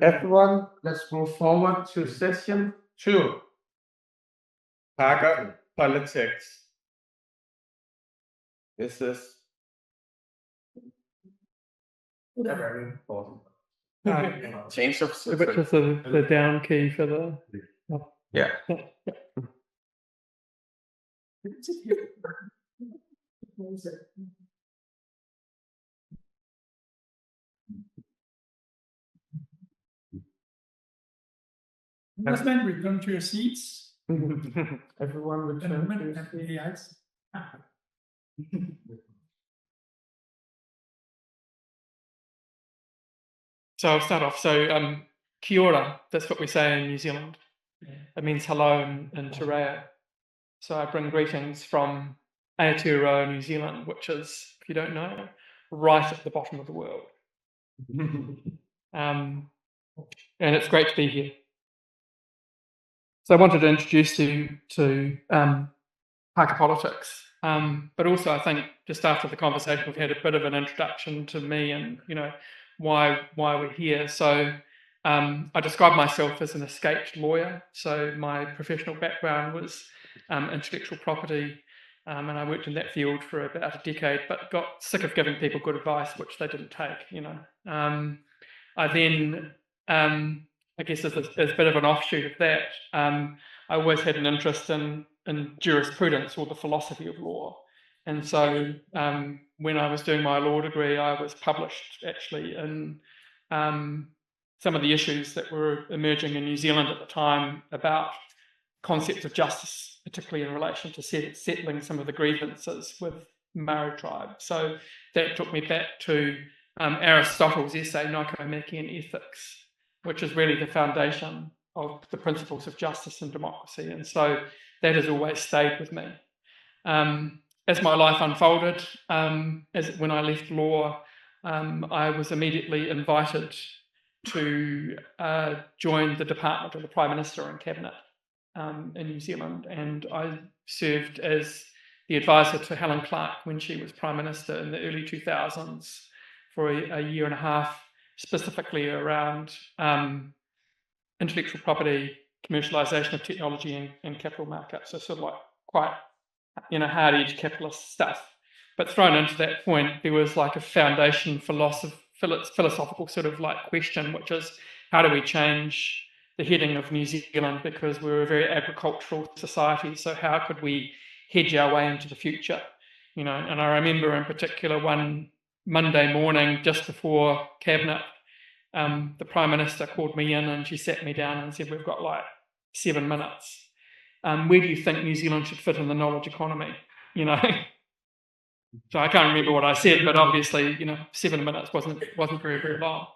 Everyone, let's move forward to session 2. Target politics. This is very important. Change of Which is the down key for the. Yeah. Tasman, return to your seats. Everyone return to your seats. So I'll start off. So kia ora, that's what we say in New Zealand. It means hello in Te Reo. So I bring greetings from Aotearoa, New Zealand, which is, if you don't know, right at the bottom of the world. And it's great to be here. So I wanted to introduce you to Pāka politics, but also I think just after the conversation we've had a bit of an introduction to me and why we're here. So I describe myself as an escaped lawyer. So my professional background was intellectual property, and I worked in that field for about a decade, but got sick of giving people good advice, which they didn't take. I then, I guess as a bit of an offshoot of that, I always had an interest in jurisprudence, or the philosophy of law. And so when I was doing my law degree, I was published actually in some of the issues that were emerging in New Zealand at the time about concepts of justice, particularly in relation to settling some of the grievances with Māori tribe. So that took me back to Aristotle's essay Nicomachean Ethics, which is really the foundation of the principles of justice and democracy. And so that has always stayed with me. As my life unfolded, when I left law, I was immediately invited to join the Department of the Prime Minister and Cabinet in New Zealand. And I served as the advisor to Helen Clark when she was Prime Minister in the early 2000s for a year and a half, specifically around intellectual property, commercialization of technology and capital markets. So sort of like quite, hard-edged capitalist stuff. But thrown into that point, there was like a foundation philosophical sort of like question, which is how do we change the heading of New Zealand, because we're a very agricultural society. So how could we hedge our way into the future? And I remember in particular one Monday morning just before Cabinet, the Prime Minister called me in and she sat me down and said, we've got like 7 minutes. Where do you think New Zealand should fit in the knowledge economy? So I can't remember what I said, but obviously, 7 minutes wasn't very, very long.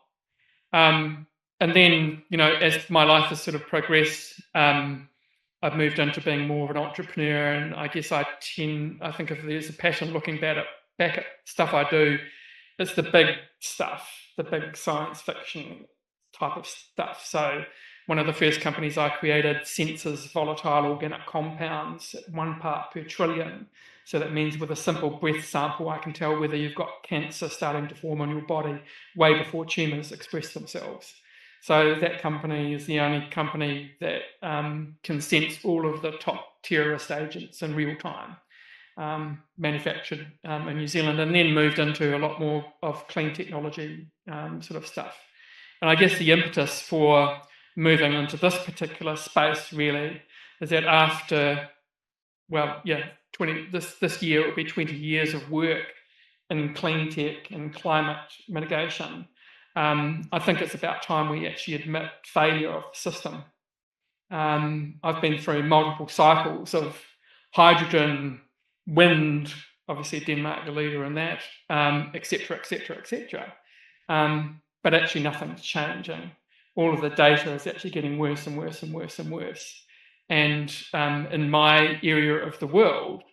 And then, as my life has sort of progressed, I've moved into being more of an entrepreneur, and I guess I think if there's a passion looking back at stuff I do, it's the big stuff, the big science fiction type of stuff. So one of the first companies I created senses volatile organic compounds at 1 part per trillion. So that means with a simple breath sample, I can tell whether you've got cancer starting to form on your body way before tumours express themselves. So that company is the only company that can sense all of the top terrorist agents in real time, manufactured in New Zealand, and then moved into a lot more of clean technology sort of stuff. And I guess the impetus for moving into this particular space really is that after, this year it will be 20 years of work in clean tech and climate mitigation. I think it's about time we actually admit failure of the system. I've been through multiple cycles of hydrogen, wind, obviously Denmark the leader in that, etc. But actually nothing's changing. All of the data is actually getting worse and worse and worse and worse. And in my area of the world,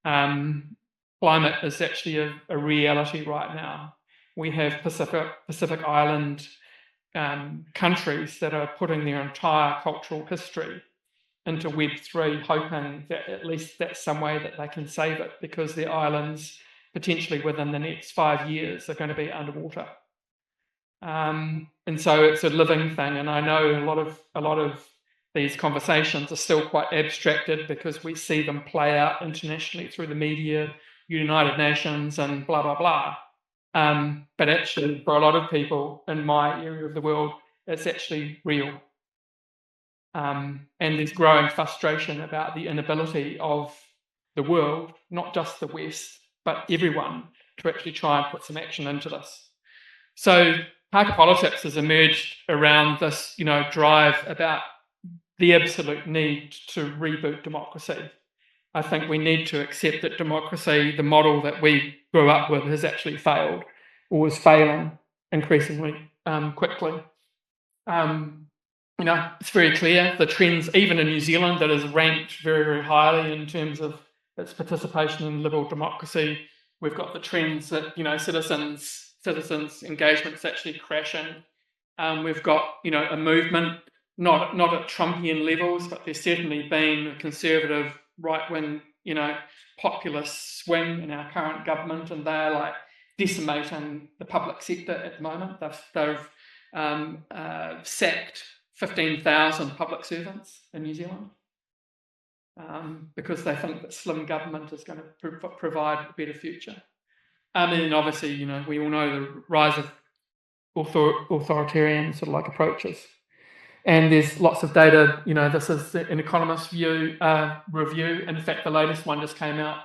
climate is actually a reality right now. We have Pacific Island countries that are putting their entire cultural history into Web3, hoping that at least that's some way that they can save it, because their islands potentially within the next 5 years are going to be underwater. And so it's a living thing. And I know a lot of these conversations are still quite abstracted because we see them play out internationally through the media, United Nations, and blah blah blah. But actually, for a lot of people in my area of the world, it's actually real. And there's growing frustration about the inability of the world, not just the West, but everyone, to actually try and put some action into this. So Parker politics has emerged around this, drive about the absolute need to reboot democracy. I think we need to accept that democracy, the model that we grew up with, has actually failed or is failing increasingly quickly. It's very clear the trends, even in New Zealand, that is ranked very, very highly in terms of its participation in liberal democracy. We've got the trends that citizens engagement is actually crashing. We've got a movement, not at Trumpian levels, but there's certainly been a conservative right-wing populist swing in our current government, and they're like decimating the public sector at the moment. They've sacked 15,000 public servants in New Zealand because they think that slim government is going to provide a better future. And then obviously, we all know the rise of authoritarian sort of like approaches. And there's lots of data, this is an Economist review. In fact, the latest one just came out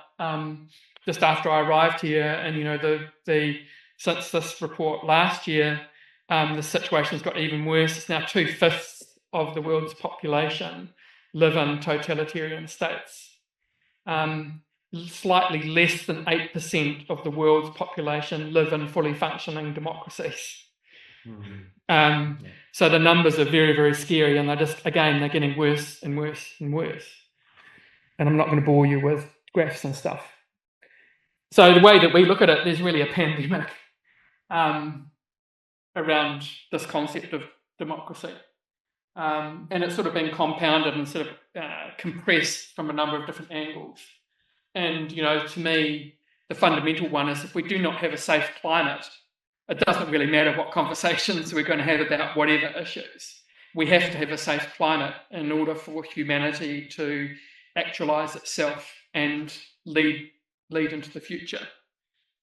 just after I arrived here. And, since this report last year, the situation's got even worse. It's now 2/5 of the world's population live in totalitarian states. Slightly less than 8% of the world's population live in fully functioning democracies. So the numbers are very, very scary, and they're getting worse and worse and worse. And I'm not going to bore you with graphs and stuff. So the way that we look at it, there's really a pandemic around this concept of democracy. And it's sort of been compounded and sort of compressed from a number of different angles. And, to me, the fundamental one is if we do not have a safe climate, it doesn't really matter what conversations we're going to have about whatever issues. We have to have a safe climate in order for humanity to actualize itself and lead into the future.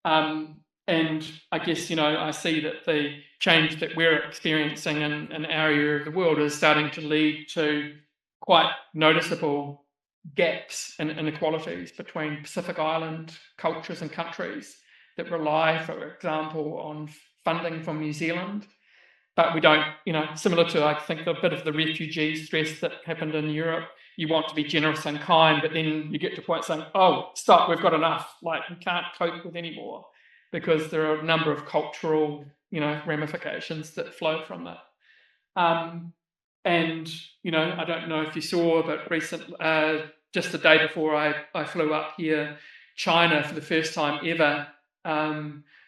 And I guess, I see that the change that we're experiencing in our area of the world is starting to lead to quite noticeable gaps and inequalities between Pacific Island cultures and countries that rely, for example, on funding from New Zealand. But we don't, similar to, I think, a bit of the refugee stress that happened in Europe, you want to be generous and kind, but then you get to a point saying, oh, stop, we've got enough. Like, we can't cope with any more, because there are a number of cultural, ramifications that flow from that. And, I don't know if you saw, but just the day before I flew up here, China, for the first time ever,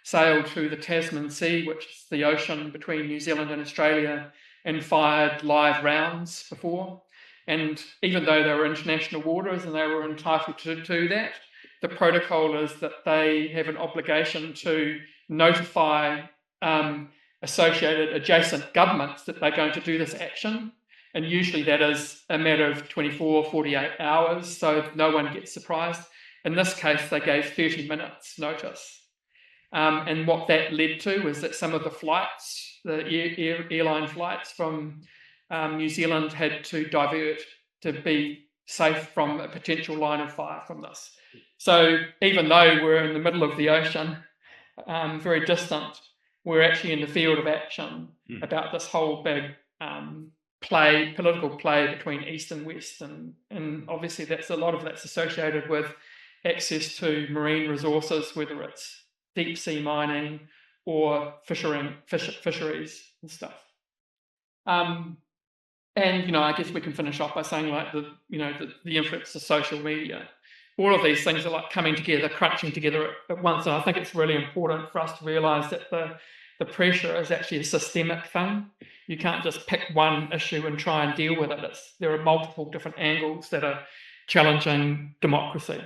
sailed through the Tasman Sea, which is the ocean between New Zealand and Australia, and fired live rounds before. And even though they were international waters and they were entitled to do that, the protocol is that they have an obligation to notify associated adjacent governments that they're going to do this action. And usually that is a matter of 24, 48 hours, so no one gets surprised. In this case, they gave 30 minutes notice. And what that led to was that some of the flights, the airline flights from New Zealand, had to divert to be safe from a potential line of fire from this. So even though we're in the middle of the ocean, very distant, we're actually in the field of action about this whole big political play between East and West. And obviously a lot of that's associated with access to marine resources, whether it's deep sea mining or fisheries and stuff. And I guess we can finish off by saying like the influence of social media. All of these things are like coming together, crunching together at once. And I think it's really important for us to realise that the pressure is actually a systemic thing. You can't just pick one issue and try and deal with it. There are multiple different angles that are challenging democracy.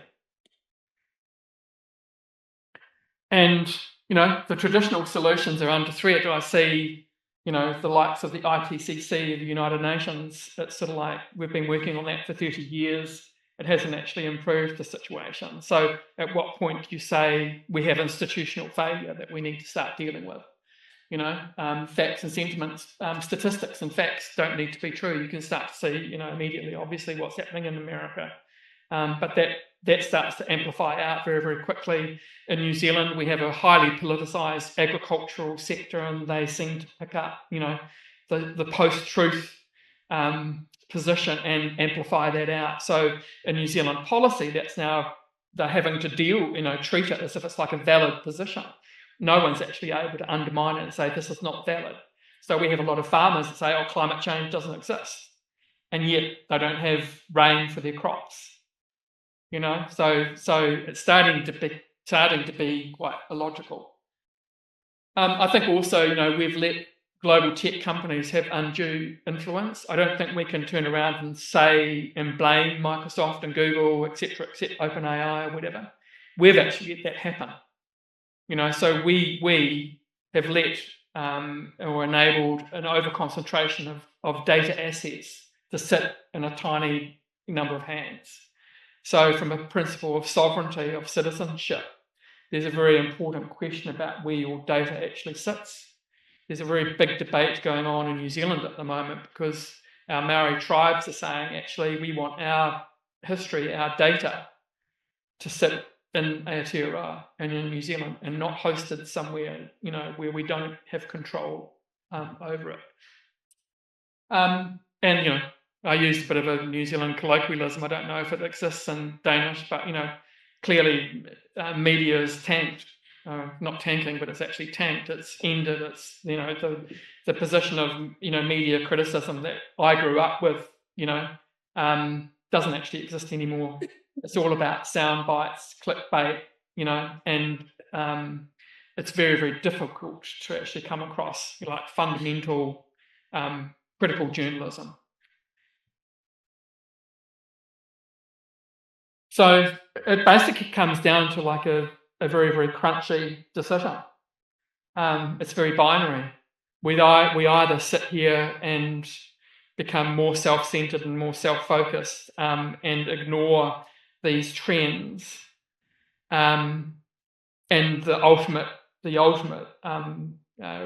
And the traditional solutions are under threat. I see, the likes of the IPCC, the United Nations. It's sort of like we've been working on that for 30 years. It hasn't actually improved the situation. So at what point do you say we have institutional failure that we need to start dealing with? Facts and sentiments, statistics and facts don't need to be true. You can start to see, immediately, obviously, what's happening in America. But that starts to amplify out very, very quickly. In New Zealand, we have a highly politicised agricultural sector, and they seem to pick up, the post-truth position and amplify that out. So in New Zealand policy, that's now they're having to treat it as if it's like a valid position. No one's actually able to undermine it and say this is not valid. So we have a lot of farmers that say, climate change doesn't exist, and yet they don't have rain for their crops. So it's starting to be quite illogical. I think also, we've let global tech companies have undue influence. I don't think we can turn around and say and blame Microsoft and Google, etc., OpenAI or whatever. We've actually let that happen. So we have let or enabled an overconcentration of data assets to sit in a tiny number of hands. So from a principle of sovereignty, of citizenship, there's a very important question about where your data actually sits. There's a very big debate going on in New Zealand at the moment because our Māori tribes are saying, actually, we want our history, our data, to sit in Aotearoa and in New Zealand and not hosted somewhere, where we don't have control over it. I used a bit of a New Zealand colloquialism. I don't know if it exists in Danish, but, clearly media is tanked. Not tanking, but it's actually tanked. It's ended. It's, the position of, media criticism that I grew up with, doesn't actually exist anymore. It's all about sound bites, clickbait, and it's very, very difficult to actually come across fundamental critical journalism. So it basically comes down to a very, very crunchy decision. It's very binary. We either sit here and become more self-centered and more self-focused and ignore these trends, and the ultimate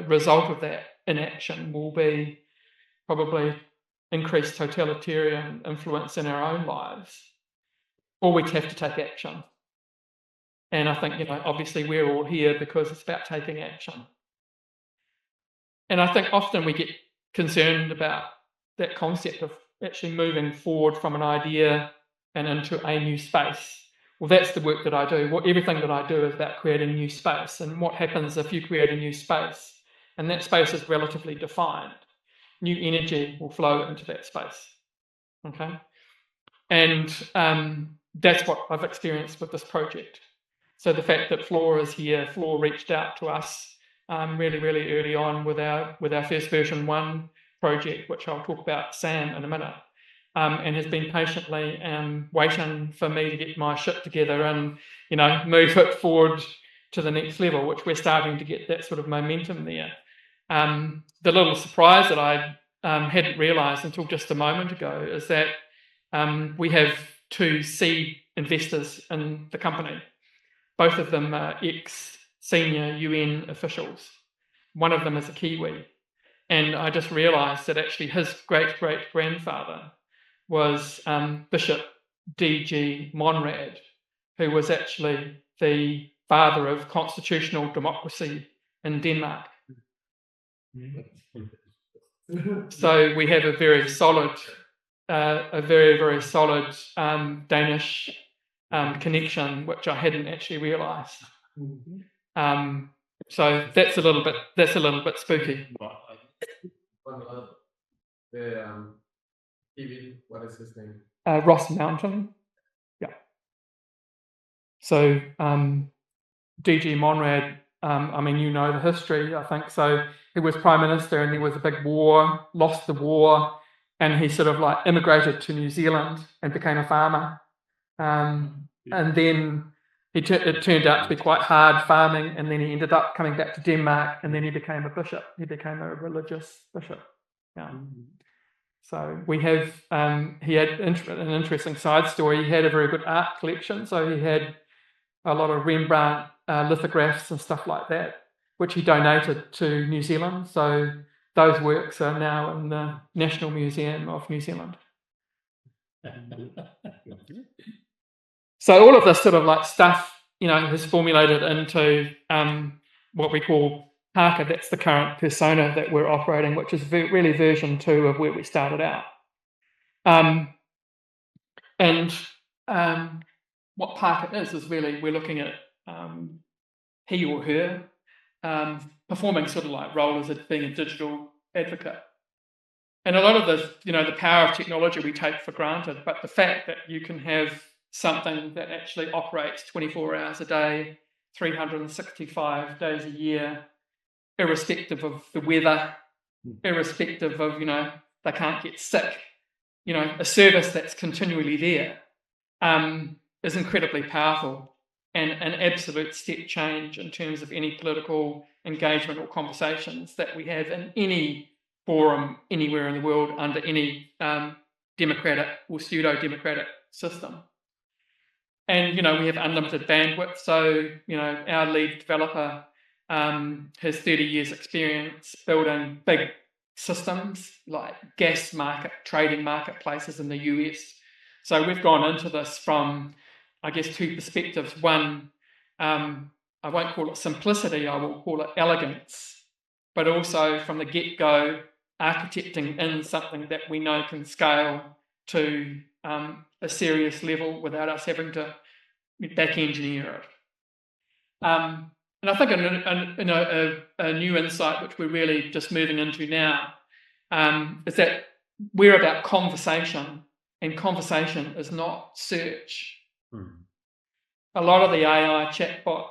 result of that inaction will be probably increased totalitarian influence in our own lives, or we'd have to take action. And I think, obviously we're all here because it's about taking action. And I think often we get concerned about that concept of actually moving forward from an idea and into a new space. Well, that's the work that I do. Everything that I do is about creating a new space. And what happens if you create a new space and that space is relatively defined? New energy will flow into that space. Okay? And that's what I've experienced with this project. So the fact that Flora is here, Flora reached out to us really, really early on with our first version 1 project, which I'll talk about Sam in a minute, and has been patiently waiting for me to get my shit together and move it forward to the next level, which we're starting to get that sort of momentum there. The little surprise that I hadn't realised until just a moment ago is that we have 2 seed investors in the company. Both of them are ex-senior UN officials. One of them is a Kiwi. And I just realised that actually his great-great-grandfather was Bishop D.G. Monrad, who was actually the father of constitutional democracy in Denmark. So we have a very solid, very, very solid Danish connection, which I hadn't actually realised. So that's a little bit spooky. What is his name? Ross Mountain. Yeah. So D.G. Monrad, the history, I think. So he was Prime Minister and there was a big war, lost the war, and he sort of immigrated to New Zealand and became a farmer. And then it turned out to be quite hard farming, and then he ended up coming back to Denmark, and then he became a bishop. He became a religious bishop. Yeah. So we have, he had an interesting side story. He had a very good art collection. So he had a lot of Rembrandt lithographs and stuff like that, which he donated to New Zealand. So those works are now in the National Museum of New Zealand. So all of this sort of like stuff, has formulated into what we call Parker. That's the current persona that we're operating, which is really version 2 of where we started out. What Parker is really we're looking at he or her performing sort of like role as being a digital advocate. And a lot of this, the power of technology we take for granted, but the fact that you can have something that actually operates 24 hours a day, 365 days a year, irrespective of the weather, irrespective of, they can't get sick, a service that's continually there is incredibly powerful and an absolute step change in terms of any political engagement or conversations that we have in any forum anywhere in the world under any democratic or pseudo-democratic system. And, we have unlimited bandwidth. So, our lead developer has 30 years experience building big systems like gas market, trading marketplaces in the US. So we've gone into this from, I guess, 2 perspectives. One, I won't call it simplicity, I will call it elegance, but also from the get-go, architecting in something that we know can scale to a serious level without us having to back engineer it. And I think a new insight, which we're really just moving into now, is that we're about conversation, and conversation is not search. A lot of the AI chatbot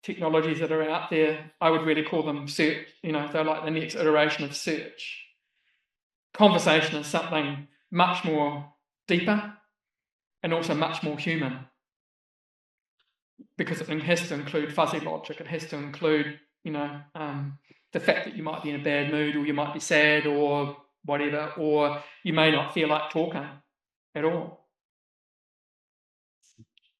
technologies that are out there, I would really call them search. They're like the next iteration of search. Conversation is something much more deeper and also much more human, because it has to include fuzzy logic. It has to include, the fact that you might be in a bad mood, or you might be sad, or whatever, or you may not feel like talking at all.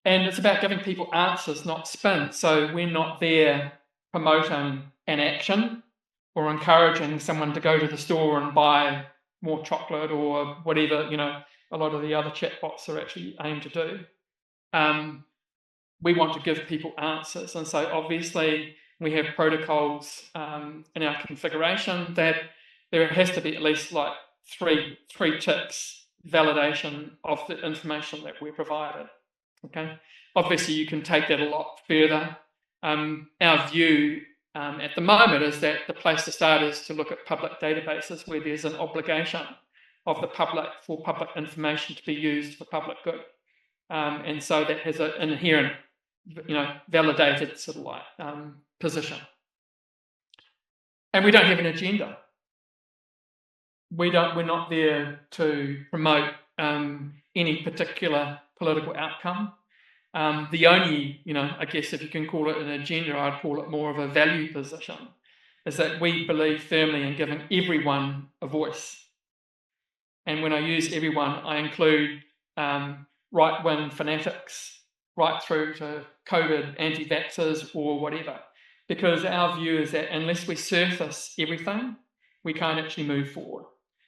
And it's about giving people answers, not spin. So we're not there promoting an action or encouraging someone to go to the store and buy more chocolate or whatever, a lot of the other chatbots are actually aimed to do. We want to give people answers. And so obviously we have protocols in our configuration that there has to be at least like three ticks validation of the information that we're provided. Okay. Obviously you can take that a lot further. Our view at the moment is that the place to start is to look at public databases where there's an obligation of the public for public information to be used for public good. And so that has an inherent, validated sort of like position. And we don't have an agenda. We're not there to promote any particular political outcome. The only, I guess if you can call it an agenda, I'd call it more of a value position, is that we believe firmly in giving everyone a voice. And when I use everyone, I include right-wing fanatics, right through to COVID anti-vaxxers or whatever. Because our view is that unless we surface everything, we can't actually move forward.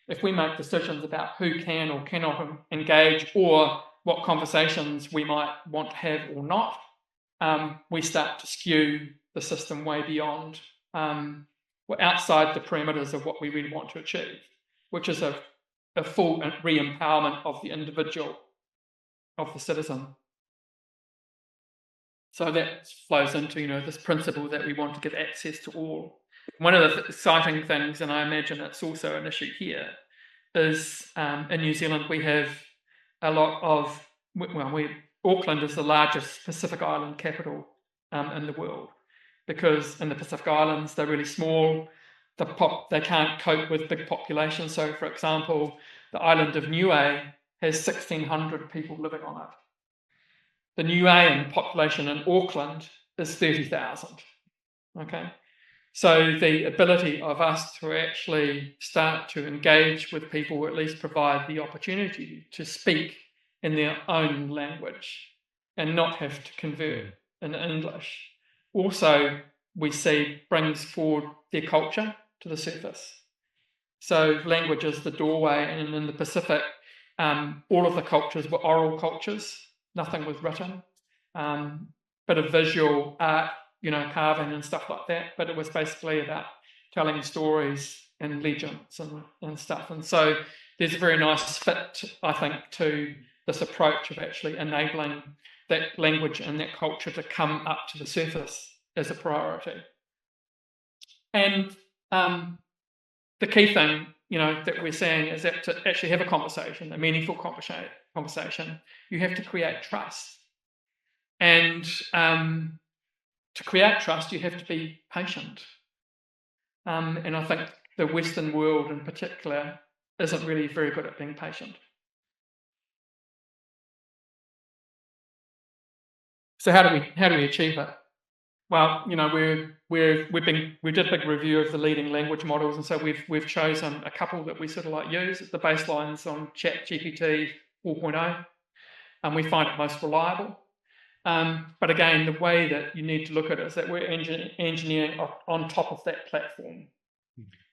If we make decisions about who can or cannot engage or what conversations we might want to have or not, we start to skew the system way beyond, we're outside the parameters of what we really want to achieve, which is a full re-empowerment of the individual, of the citizen. So that flows into, this principle that we want to give access to all. One of the exciting things, and I imagine it's also an issue here, is in New Zealand we have a lot of, Auckland is the largest Pacific Island capital in the world, because in the Pacific Islands they're really small, they can't cope with big populations. So for example, the island of Niue has 1,600 people living on it. the New Zealand population in Auckland is 30,000. Okay. So the ability of us to actually start to engage with people, or at least provide the opportunity to speak in their own language and not have to convert in English, also we see brings forward their culture to the surface. So language is the doorway, and in the Pacific, all of the cultures were oral cultures. Nothing was written. Bit of visual art, carving and stuff like that, but it was basically about telling stories and legends and stuff. And so there's a very nice fit, I think, to this approach of actually enabling that language and that culture to come up to the surface as a priority. And the key thing, that we're saying is that to actually have a conversation, a meaningful conversation, you have to create trust. And to create trust, you have to be patient. And I think the Western world in particular isn't really very good at being patient. So how do we achieve it? Well, we did a big review of the leading language models, and so we've chosen a couple that we sort of like use. The baseline's on ChatGPT 4.0, and we find it most reliable. But again, the way that you need to look at it is that we're engineering on top of that platform.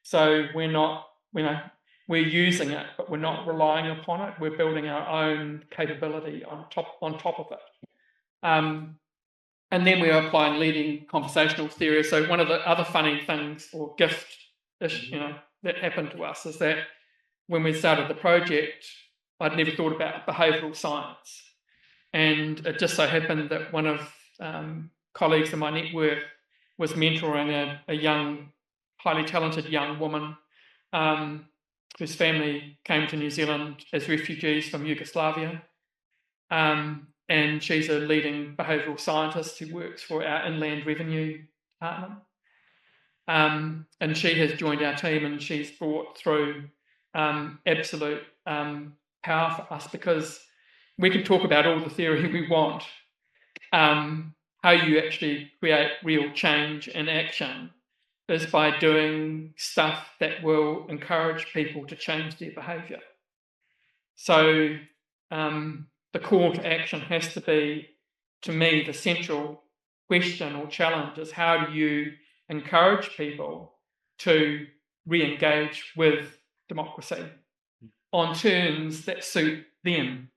So we're not, we're using it, but we're not relying upon it. We're building our own capability on top of it. And then we're applying leading conversational theory. So one of the other funny things or gift, that happened to us is that when we started the project, I'd never thought about behavioural science. And it just so happened that one of colleagues in my network was mentoring a young, highly talented young woman whose family came to New Zealand as refugees from Yugoslavia. And she's a leading behavioural scientist who works for our Inland Revenue Department. And she has joined our team, and she's brought through absolute power for us, because we can talk about all the theory we want. How you actually create real change and action is by doing stuff that will encourage people to change their behaviour. So the call to action has to be, to me, the central question or challenge is, how do you encourage people to re-engage with democracy on terms that suit them?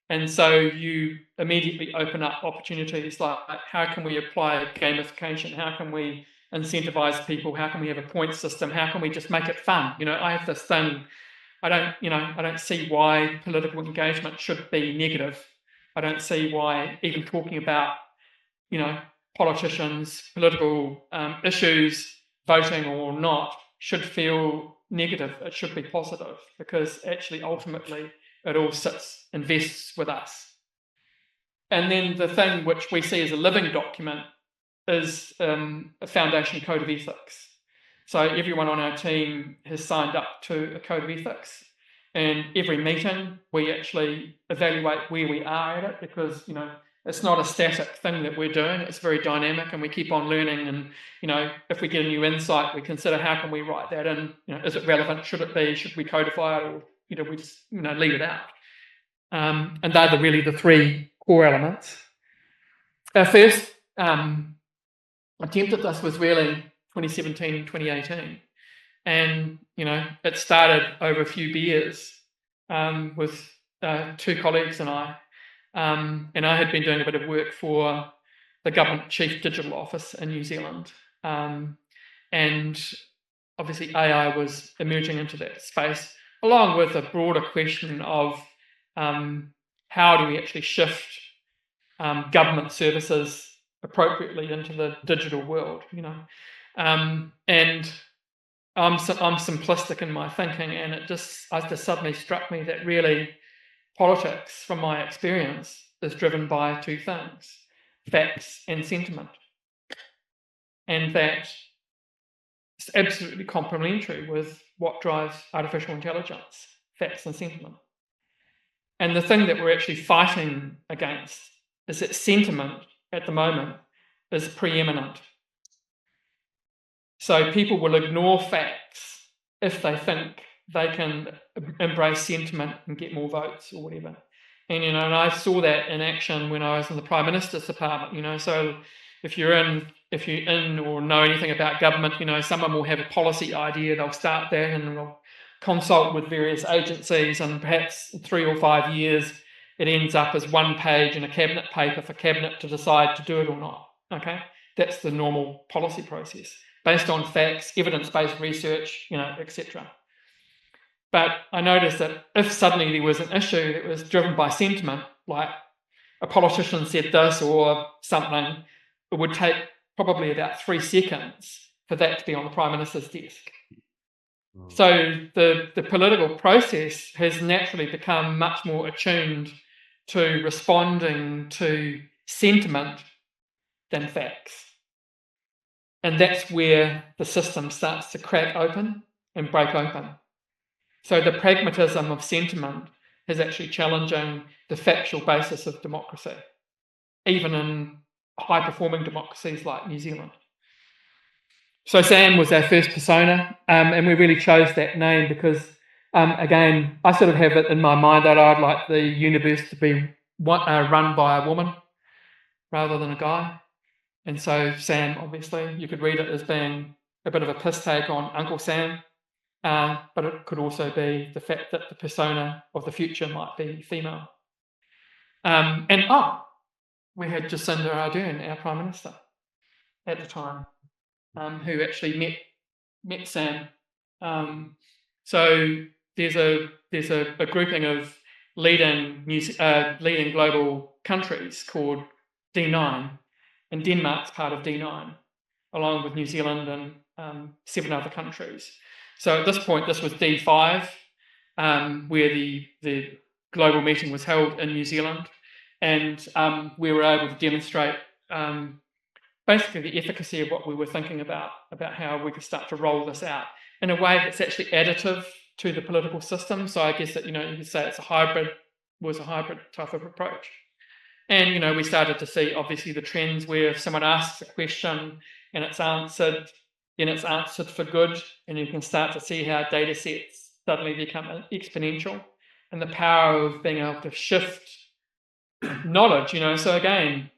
And so you immediately open up opportunities like, how can we apply gamification? How can we incentivize people? How can we have a point system? How can we just make it fun? I have this thing. I don't see why political engagement should be negative. I don't see why even talking about, politicians, political issues, voting or not, should feel negative. It should be positive, because actually, ultimately, it all invests with us. And then the thing which we see as a living document is a foundation code of ethics. So everyone on our team has signed up to a code of ethics, and every meeting we actually evaluate where we are at it, because it's not a static thing that we're doing. It's very dynamic, and we keep on learning. And if we get a new insight, we consider, how can we write that in? Is it relevant? Should it be? Should we codify it, or we just leave it out? And they're really the three core elements. Our first attempt at this was really 2017, 2018. And, it started over a few beers with two colleagues and I. And I had been doing a bit of work for the Government Chief Digital Office in New Zealand. And obviously AI was emerging into that space, along with a broader question of how do we actually shift government services appropriately into the digital world, and I'm simplistic in my thinking, and it just suddenly struck me that really politics, from my experience, is driven by two things: facts and sentiment, and that it's absolutely complementary with what drives artificial intelligence: facts and sentiment. And the thing that we're actually fighting against is that sentiment at the moment is preeminent. So people will ignore facts if they think they can embrace sentiment and get more votes or whatever. And, and I saw that in action when I was in the Prime Minister's department, so if you're in or know anything about government, someone will have a policy idea, they'll start that and they'll consult with various agencies, and perhaps 3 or 5 years it ends up as one page in a cabinet paper for cabinet to decide to do it or not. Okay, that's the normal policy process based on facts, evidence-based research, etc. But I noticed that if suddenly there was an issue that was driven by sentiment, like a politician said this or something, it would take probably about 3 seconds for that to be on the Prime Minister's desk. So the political process has naturally become much more attuned to responding to sentiment than facts. And that's where the system starts to crack open and break open. So the pragmatism of sentiment is actually challenging the factual basis of democracy, even in high-performing democracies like New Zealand. So Sam was our first persona, and we really chose that name because, again, I sort of have it in my mind that I'd like the universe to be run by a woman rather than a guy. And so Sam, obviously, you could read it as being a bit of a piss take on Uncle Sam, but it could also be the fact that the persona of the future might be female. We had Jacinda Ardern, our Prime Minister at the time, who actually met Sam. So there's a grouping of leading global countries called D9, and Denmark's part of D9, along with New Zealand and 7 other countries. So at this point, this was D5, where the global meeting was held in New Zealand, and we were able to demonstrate basically the efficacy of what we were thinking about how we could start to roll this out in a way that's actually additive to the political system. So I guess that, you could say it's a hybrid type of approach. And, we started to see obviously the trends where if someone asks a question and it's answered, then it's answered for good, and you can start to see how data sets suddenly become exponential and the power of being able to shift knowledge, So again,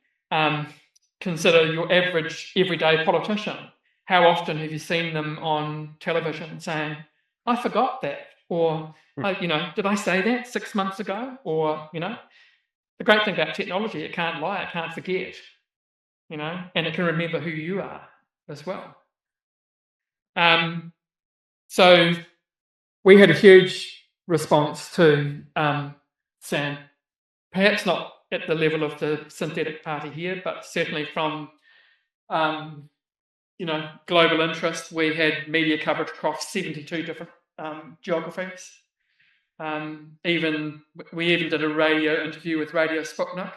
consider your average everyday politician. How often have you seen them on television saying, I forgot that, or, did I say that 6 months ago? Or, the great thing about technology, it can't lie, it can't forget, and it can remember who you are as well. So we had a huge response to Sam, perhaps not at the level of the synthetic party here, but certainly from global interest. We had media coverage across 72 different geographies. We even did a radio interview with Radio Sputnik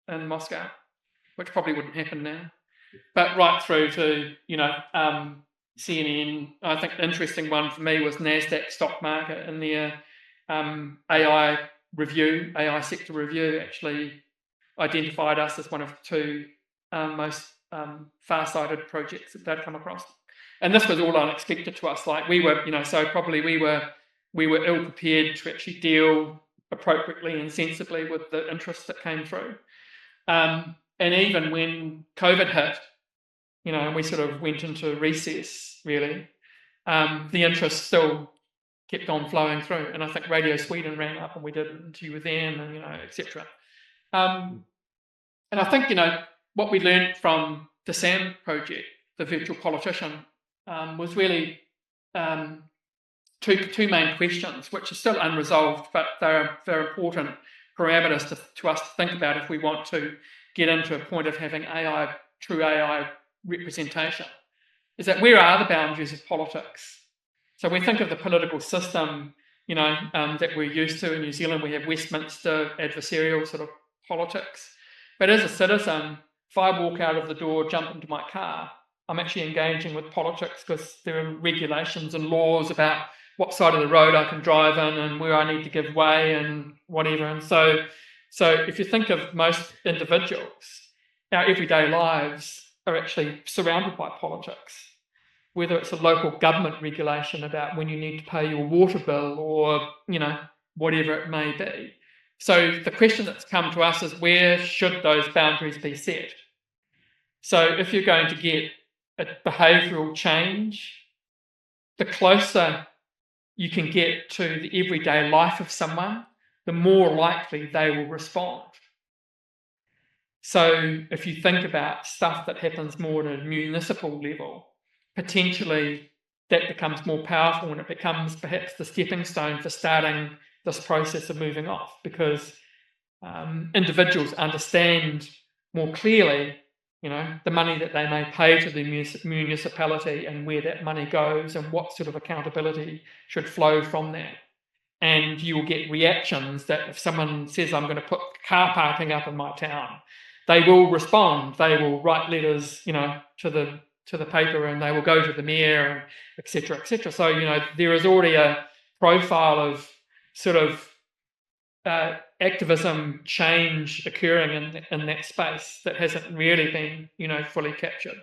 in Moscow, which probably wouldn't happen now. But right through to CNN. I think the interesting one for me was NASDAQ stock market, and their AI sector review actually identified us as one of the 2 most far-sighted projects that they'd come across. And this was all unexpected to us. Like we were, so probably we were ill prepared to actually deal appropriately and sensibly with the interest that came through. And even when COVID hit, and we sort of went into recess, really, the interest still kept on flowing through. And I think Radio Sweden rang up and we did an interview with them, and, etc. And I think, what we learned from the SAM project, the virtual politician, was really two main questions, which are still unresolved, but they're important parameters to us to think about if we want to get into a point of having true AI representation. Is that where are the boundaries of politics? So we think of the political system, that we're used to in New Zealand. We have Westminster adversarial sort of politics. But as a citizen, if I walk out of the door, jump into my car, I'm actually engaging with politics because there are regulations and laws about what side of the road I can drive in and where I need to give way and whatever. And so if you think of most individuals, our everyday lives are actually surrounded by politics, whether it's a local government regulation about when you need to pay your water bill or, whatever it may be. So the question that's come to us is, where should those boundaries be set? So if you're going to get a behavioural change, the closer you can get to the everyday life of someone, the more likely they will respond. So if you think about stuff that happens more at a municipal level, potentially that becomes more powerful and it becomes perhaps the stepping stone for starting this process of moving off, because individuals understand more clearly, the money that they may pay to the municipality and where that money goes and what sort of accountability should flow from that. And you will get reactions that if someone says, I'm going to put car parking up in my town, they will respond. They will write letters, to the paper, and they will go to the mayor, and et cetera, et cetera. So, there is already a profile of sort of activism change occurring in that space that hasn't really been, fully captured.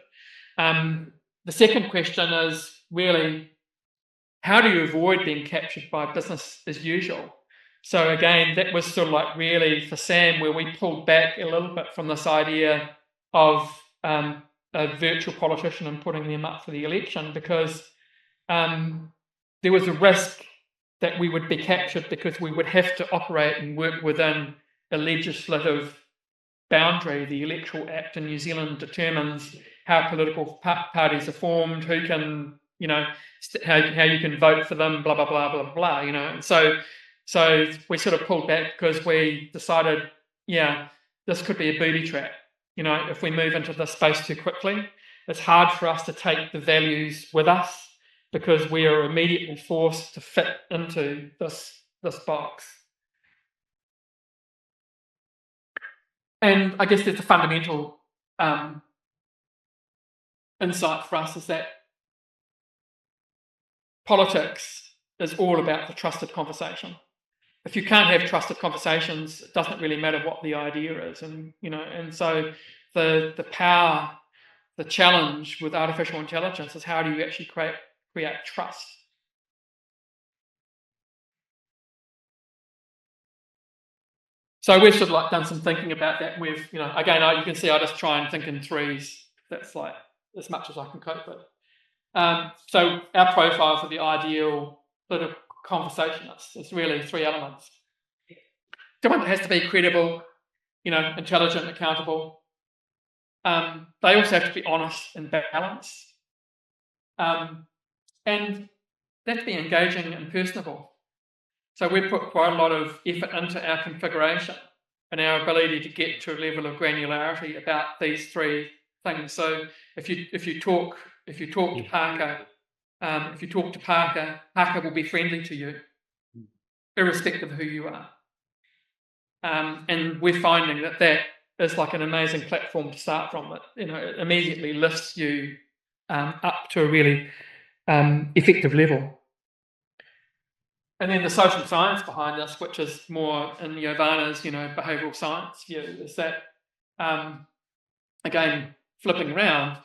The second question is really, how do you avoid being captured by business as usual? So again, that was sort of like really for Sam, where we pulled back a little bit from this idea of a virtual politician and putting them up for the election, because there was a risk that we would be captured because we would have to operate and work within a legislative boundary. The Electoral Act in New Zealand determines how political parties are formed, who can, how you can vote for them, blah, blah, blah, blah, blah, And so we sort of pulled back because we decided, this could be a booby trap. If we move into this space too quickly, it's hard for us to take the values with us, because we are immediately forced to fit into this box. And I guess there's a fundamental insight for us, is that politics is all about the trusted conversation. If you can't have trusted conversations, it doesn't really matter what the idea is. And, and so the power, the challenge with artificial intelligence is, how do you actually create trust? So we've sort of done some thinking about that. We've, again, you can see I just try and think in threes. That's like as much as I can cope with. So our profile for the ideal sort of conversationalist is really three elements. Someone that has to be credible, intelligent, accountable. They also have to be honest and balanced. And they have to be engaging and personable. So we put quite a lot of effort into our configuration and our ability to get to a level of granularity about these three things. So if you talk to Parker, Parker will be friendly to you, irrespective of who you are. And we're finding that is like an amazing platform to start from. It immediately lifts you up to a really effective level. And then the social science behind this, which is more in Yovana's, behavioural science view, is that, again, flipping around,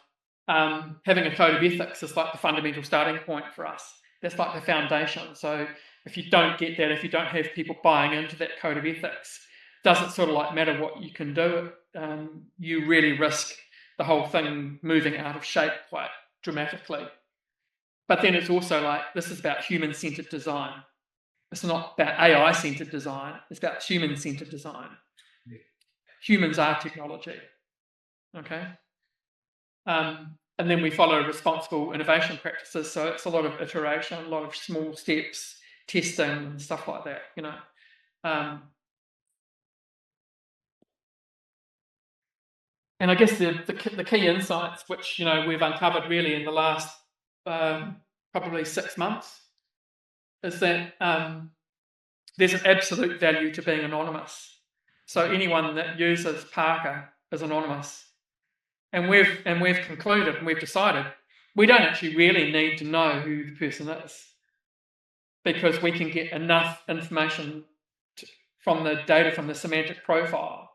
having a code of ethics is like the fundamental starting point for us. That's like the foundation. So if you don't get that, if you don't have people buying into that code of ethics, doesn't sort of like matter what you can do. You really risk the whole thing moving out of shape quite dramatically. But then it's also like, this is about human-centered design. It's not about AI-centered design. It's about human-centered design. Yeah. Humans are technology. Okay? And then we follow responsible innovation practices. So it's a lot of iteration, a lot of small steps, testing, and stuff like that. And I guess the key insights, which we've uncovered really in the last probably 6 months, is that there's an absolute value to being anonymous. So anyone that uses Parker is anonymous. And we've concluded and we've decided we don't actually really need to know who the person is. because we can get enough information from the data, from the semantic profile,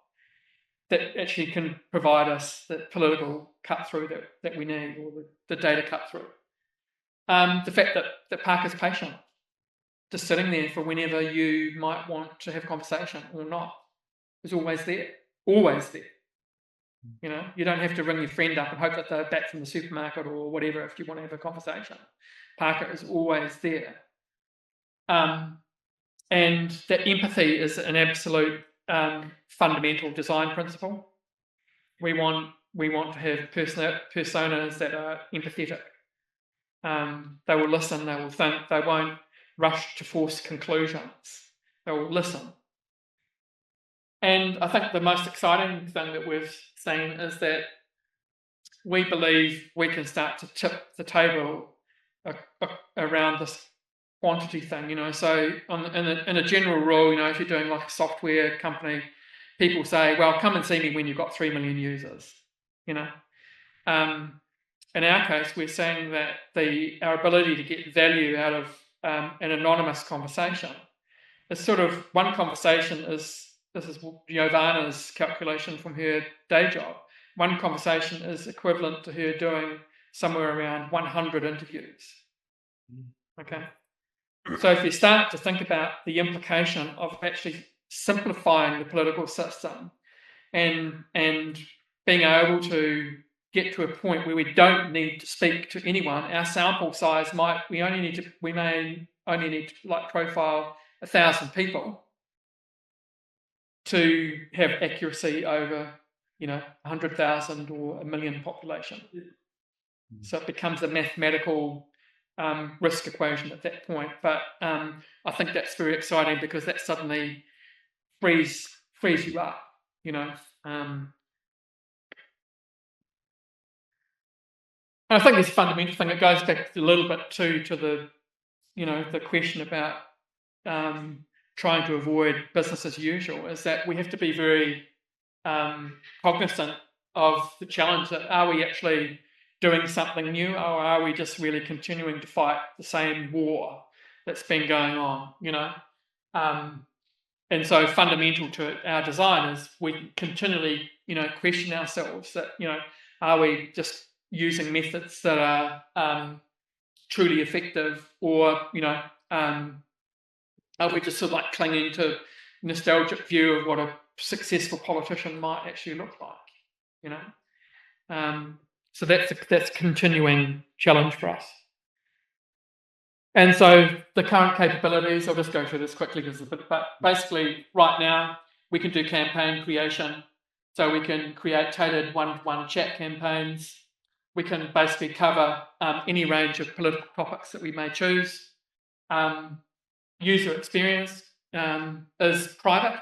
that actually can provide us the political cut through that we need, or the data cut through. The fact that Parker's patient, just sitting there for whenever you might want to have a conversation or not, is always there, always there. You know, you don't have to ring your friend up and hope that they're back from the supermarket or whatever if you want to have a conversation. Parker is always there. And that empathy is an absolute fundamental design principle. We want to have personas that are empathetic. They will listen, they will think, they won't rush to force conclusions. They will listen. And I think the most exciting thing that we've seen is that we believe we can start to tip the table around this quantity thing, you know. So in a general rule, you know, if you're doing like a software company, people say, well, come and see me when you've got 3 million users, you know. In our case, we're saying that our ability to get value out of an anonymous conversation is sort of, one conversation is, this is Giovanna's calculation from her day job, one conversation is equivalent to her doing somewhere around 100 interviews. Okay. So if you start to think about the implication of actually simplifying the political system and being able to get to a point where we don't need to speak to anyone, our sample size we may only need to like profile 1,000 people to have accuracy over, you know, 100,000 or 1 million population. So it becomes a mathematical risk equation at that point. But I think that's very exciting because that suddenly frees you up, you know. And I think there's a fundamental thing that goes back a little bit to the, you know, the question about trying to avoid business as usual, is that we have to be very cognizant of the challenge that, are we actually doing something new, or are we just really continuing to fight the same war that's been going on, you know? And so fundamental to our design is we continually, you know, question ourselves that, you know, are we just using methods that are truly effective, or, you know, are we just sort of like clinging to nostalgic view of what a successful politician might actually look like, you know? So that's a continuing challenge for us. And so the current capabilities, I'll just go through this quickly because it's a bit, but basically right now we can do campaign creation. So we can create tailored one-to-one chat campaigns. We can basically cover any range of political topics that we may choose. User experience is private,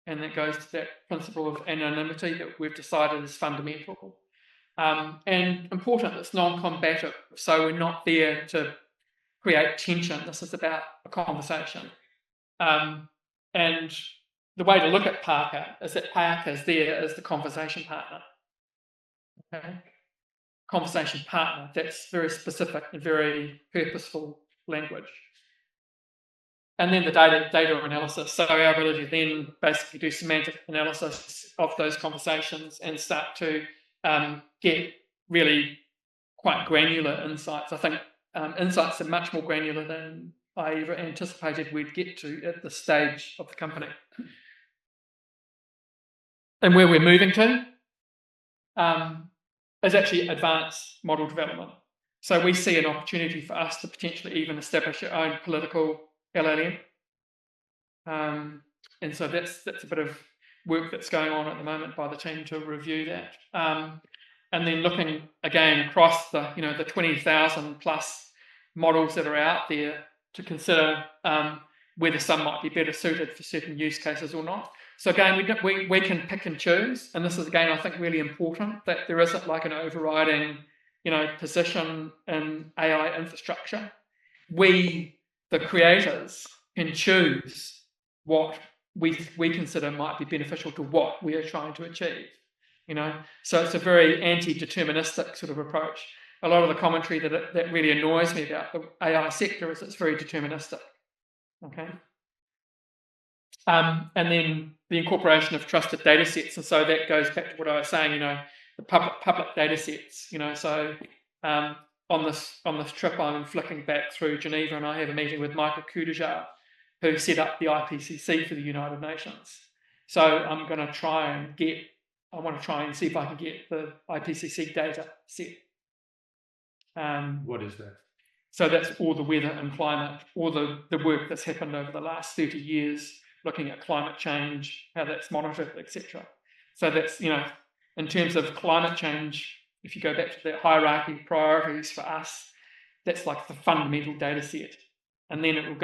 and that goes to that principle of anonymity that we've decided is fundamental. And important, it's non-combative, so we're not there to create tension. This is about a conversation. And the way to look at Parker is that Parker is there as the conversation partner. Okay? Conversation partner, that's very specific and very purposeful language. And then the data analysis. So our ability to then basically do semantic analysis of those conversations and start to get really quite granular insights. I think insights are much more granular than I ever anticipated we'd get to at this stage of the company. And where we're moving to is actually advanced model development. So we see an opportunity for us to potentially even establish our own political LLM. And so that's a bit of work that's going on at the moment by the team to review that. And then looking again across the 20,000 plus models that are out there to consider whether some might be better suited for certain use cases or not. So again, we can pick and choose, and this is again I think really important, that there isn't like an overriding position in AI infrastructure. We, the creators, can choose what we consider might be beneficial to what we are trying to achieve. So it's a very anti-deterministic sort of approach. A lot of the commentary that really annoys me about the AI sector is it's very deterministic. Okay. And then the incorporation of trusted data sets. And so that goes back to what I was saying, you know, the public data sets, you know, so on this trip, I'm flicking back through Geneva and I have a meeting with Michael Kudejar, who set up the IPCC for the United Nations. So I'm going to try and see if I can get the IPCC data set. What is that? So that's all the weather and climate, all the work that's happened over the last 30 years, looking at climate change, how that's monitored, etc. So that's, you know, in terms of climate change, if you go back to that hierarchy of priorities for us, that's like the fundamental data set. And then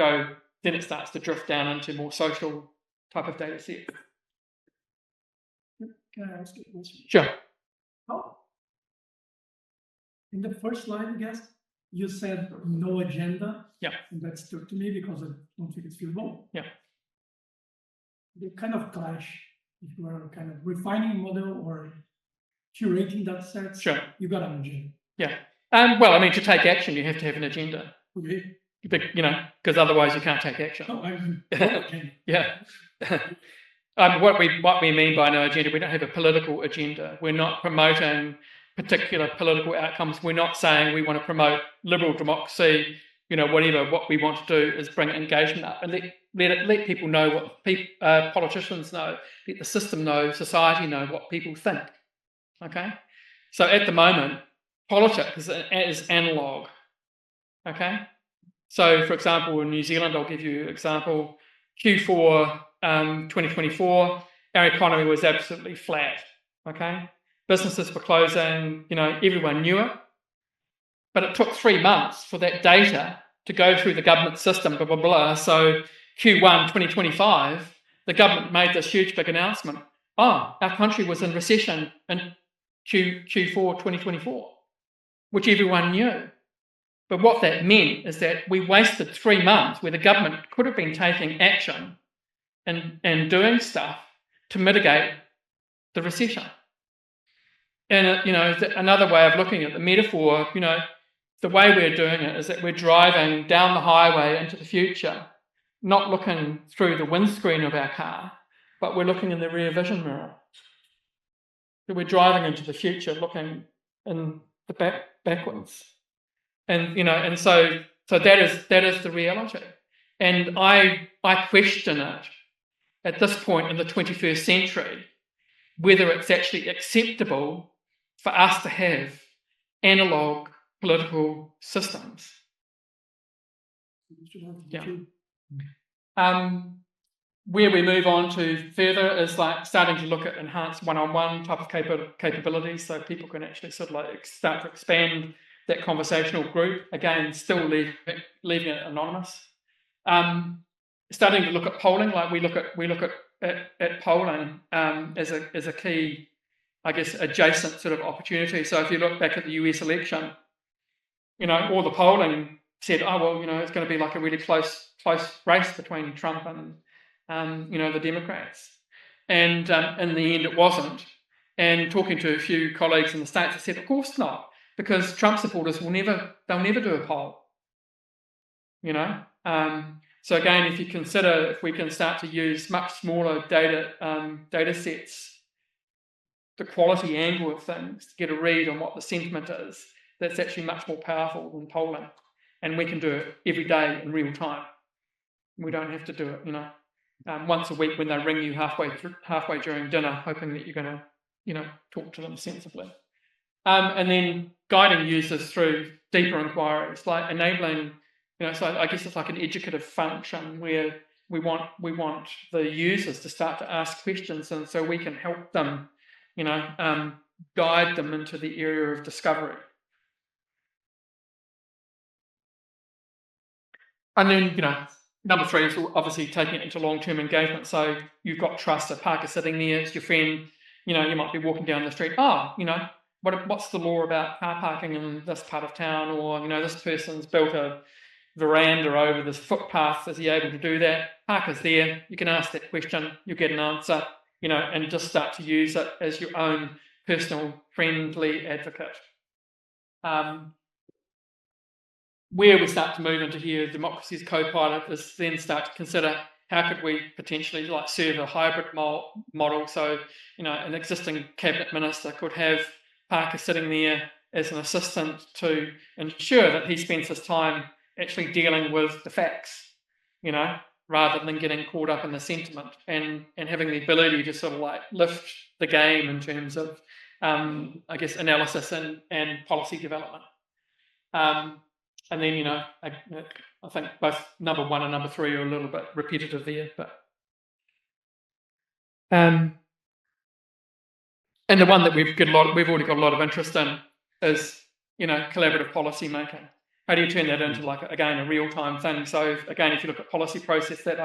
then it starts to drift down into more social type of data set. Can I ask you a question? Sure. How? In the first line, I guess, you said no agenda. Yeah. And that stuck to me because I don't think it's feasible. Yeah. They kind of clash. If you are kind of refining a model or curating that set, Sure. you got an agenda. Yeah. Well, I mean, to take action, you have to have an agenda. Okay. You know, because otherwise you can't take action. No, I mean, no agenda. Yeah. What we mean by no agenda, we don't have a political agenda. We're not promoting particular political outcomes. We're not saying we want to promote liberal democracy, you know, whatever. What we want to do is bring engagement up and let people know what politicians know, let the system know, society know what people think. Okay? So at the moment, politics is analog. Okay? So, for example, in New Zealand, I'll give you an example, Q4 2024, our economy was absolutely flat, okay? Businesses were closing, you know, everyone knew it, but it took 3 months for that data to go through the government system, blah, blah, blah. So Q1 2025, the government made this huge, big announcement. Oh, our country was in recession in Q4 2024, which everyone knew. But what that meant is that we wasted 3 months where the government could have been taking action and doing stuff to mitigate the recession. And, you know, another way of looking at the metaphor, you know, the way we're doing it is that we're driving down the highway into the future, not looking through the windscreen of our car, but we're looking in the rear vision mirror. So we're driving into the future, looking in the backwards. And, you know, and so that is the reality. And I question it at this point in the 21st century, whether it's actually acceptable for us to have analog political systems. Yeah. Where we move on to further is like starting to look at enhanced one-on-one type of capabilities, so people can actually sort of like start to expand that conversational group. Again, still leaving it anonymous. Starting to look at polling, like we look at polling as a key, I guess, adjacent sort of opportunity. So if you look back at the US election, you know, all the polling said, oh well, you know, it's going to be like a really close race between Trump and you know, the Democrats. And in the end, it wasn't. And talking to a few colleagues in the States, I said, of course not, because Trump supporters they'll never do a poll. You know. So again, if you consider if we can start to use much smaller data sets, the quality angle of things to get a read on what the sentiment is, that's actually much more powerful than polling, and we can do it every day in real time. We don't have to do it, you know, once a week when they ring you halfway during dinner, hoping that you're going to, you know, talk to them sensibly, and then guiding users through deeper inquiries, like enabling. You know, so I guess it's like an educative function where we want the users to start to ask questions, and so we can help them, you know, guide them into the area of discovery. And then, you know, number 3 is obviously taking it into long-term engagement. So you've got trust. A parker sitting there, it's your friend. You know, you might be walking down the street. Oh, you know, what's the law about car parking in this part of town? Or, you know, this person's built a veranda over this footpath. Is he able to do that? Parker's there. You can ask that question. You'll get an answer, you know, and just start to use it as your own personal friendly advocate. where we start to move into here, democracy's co-pilot, is then start to consider how could we potentially like serve a hybrid model. So, an existing cabinet minister could have Parker sitting there as an assistant to ensure that he spends his time actually dealing with the facts, rather than getting caught up in the sentiment, and having the ability to sort of like lift the game in terms of, I guess, analysis and policy development. And then, I think both number 1 and number 3 are a little bit repetitive there, but and the one that we've already got a lot of interest in is, collaborative policy making. How do you turn that into, like, again, a real-time thing? So again, if you look at policy process, that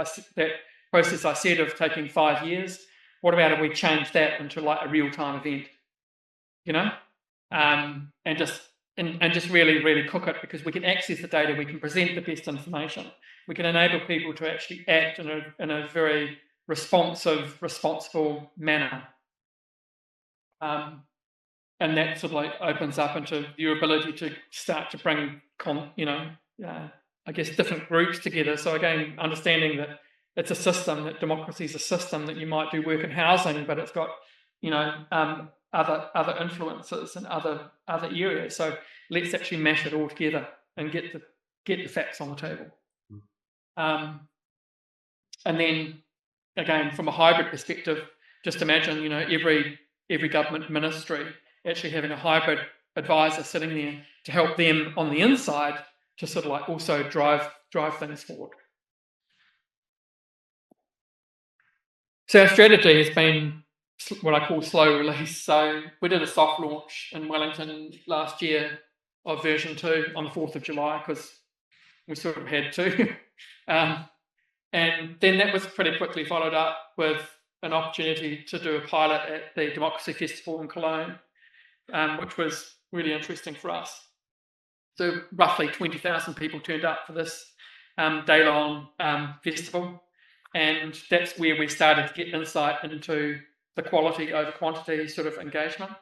process I said of taking 5 years, what about if we change that into like a real-time event? And just really, really cook it, because we can access the data, we can present the best information, we can enable people to actually act in a very responsive, responsible manner. And that sort of like opens up into your ability to start to bring, I guess, different groups together. So again, understanding that it's a system, that democracy is a system, that you might do work in housing, but it's got, other influences and other areas. So let's actually mash it all together and get the facts on the table. And then again, from a hybrid perspective, just imagine, every government ministry actually having a hybrid advisor sitting there to help them on the inside to sort of like also drive things forward. So our strategy has been what I call slow release. So we did a soft launch in Wellington last year of version 2 on the 4th of July, because we sort of had to. And then that was pretty quickly followed up with an opportunity to do a pilot at the Democracy Festival in Cologne, which was really interesting for us. So roughly 20,000 people turned up for this day-long festival, and that's where we started to get insight into the quality over quantity sort of engagement.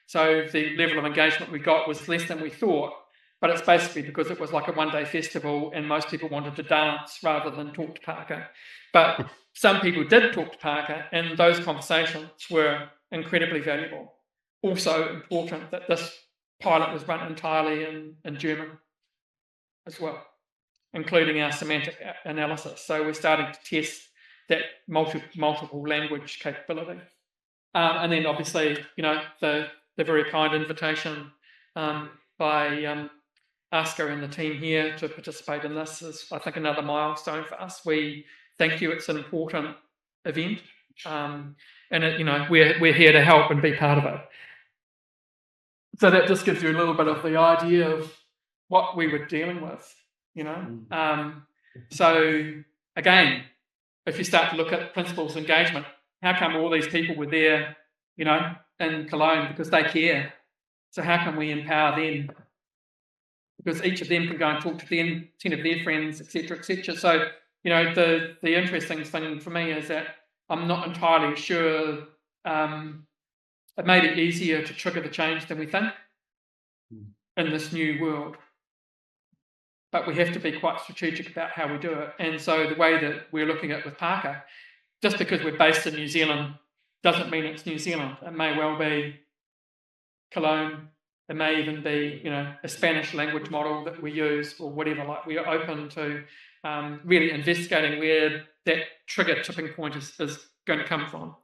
So the level of engagement we got was less than we thought, but it's basically because it was like a one-day festival and most people wanted to dance rather than talk to Parker. But some people did talk to Parker, and those conversations were incredibly valuable. Also important that this pilot was run entirely in German as well, including our semantic analysis. So we're starting to test that multiple language capability. And then obviously, the very kind invitation by Asker and the team here to participate in this is, I think, another milestone for us. We thank you. It's an important event, and we're here to help and be part of it. So that just gives you a little bit of the idea of what we were dealing with, So again, if you start to look at principles of engagement, how come all these people were there, in Cologne? Because they care. So how can we empower them? Because each of them can go and talk to 10 of their friends, etc., etc. So, the interesting thing for me is that I'm not entirely sure. It may be easier to trigger the change than we think in this new world, but we have to be quite strategic about how we do it. And so the way that we're looking at it with Parker, just because we're based in New Zealand doesn't mean it's New Zealand. It may well be Cologne. It may even be, a Spanish language model that we use or whatever. Like, we are open to really investigating where that trigger tipping point is going to come from.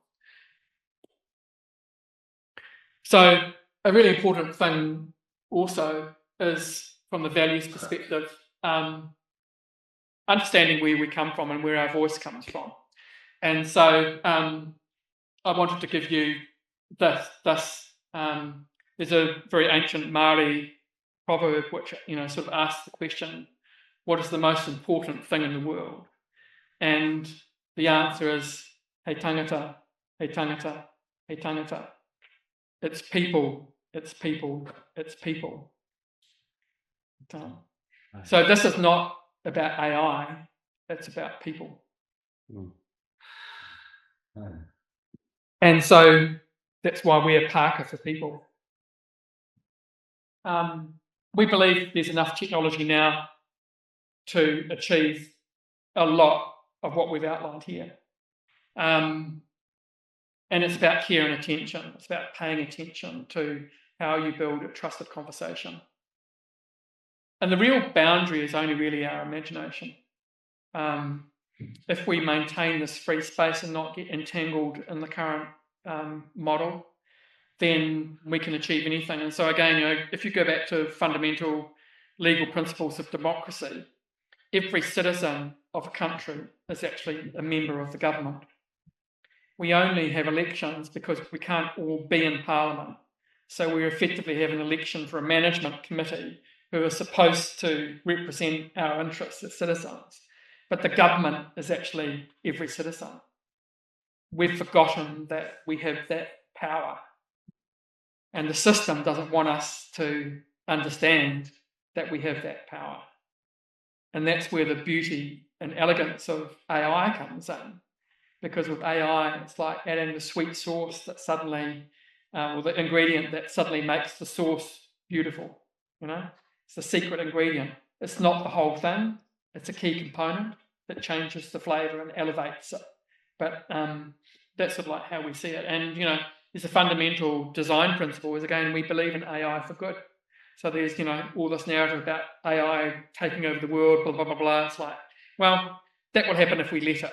So a really important thing also is, from the values perspective, understanding where we come from and where our voice comes from. And so I wanted to give you this there's a very ancient Māori proverb which sort of asks the question, what is the most important thing in the world? And the answer is, he tangata, he tangata, he tangata. It's people, it's people, it's people. So this is not about AI, it's about people. And so that's why we're Parker for people. we believe there's enough technology now to achieve a lot of what we've outlined here. And it's about care and attention. It's about paying attention to how you build a trusted conversation. And the real boundary is only really our imagination. If we maintain this free space and not get entangled in the current model, then we can achieve anything. And so again, if you go back to fundamental legal principles of democracy, every citizen of a country is actually a member of the government. We only have elections because we can't all be in Parliament. So we effectively have an election for a management committee who are supposed to represent our interests as citizens. But the government is actually every citizen. We've forgotten that we have that power. And the system doesn't want us to understand that we have that power. And that's where the beauty and elegance of AI comes in. Because with AI, it's like adding the sweet sauce that suddenly, or the ingredient that suddenly makes the sauce beautiful. It's the secret ingredient. It's not the whole thing. It's a key component that changes the flavour and elevates it. But that's sort of like how we see it. And, there's a fundamental design principle is, again, we believe in AI for good. So there's, all this narrative about AI taking over the world, blah, blah, blah, blah. It's like, well, that will happen if we let it.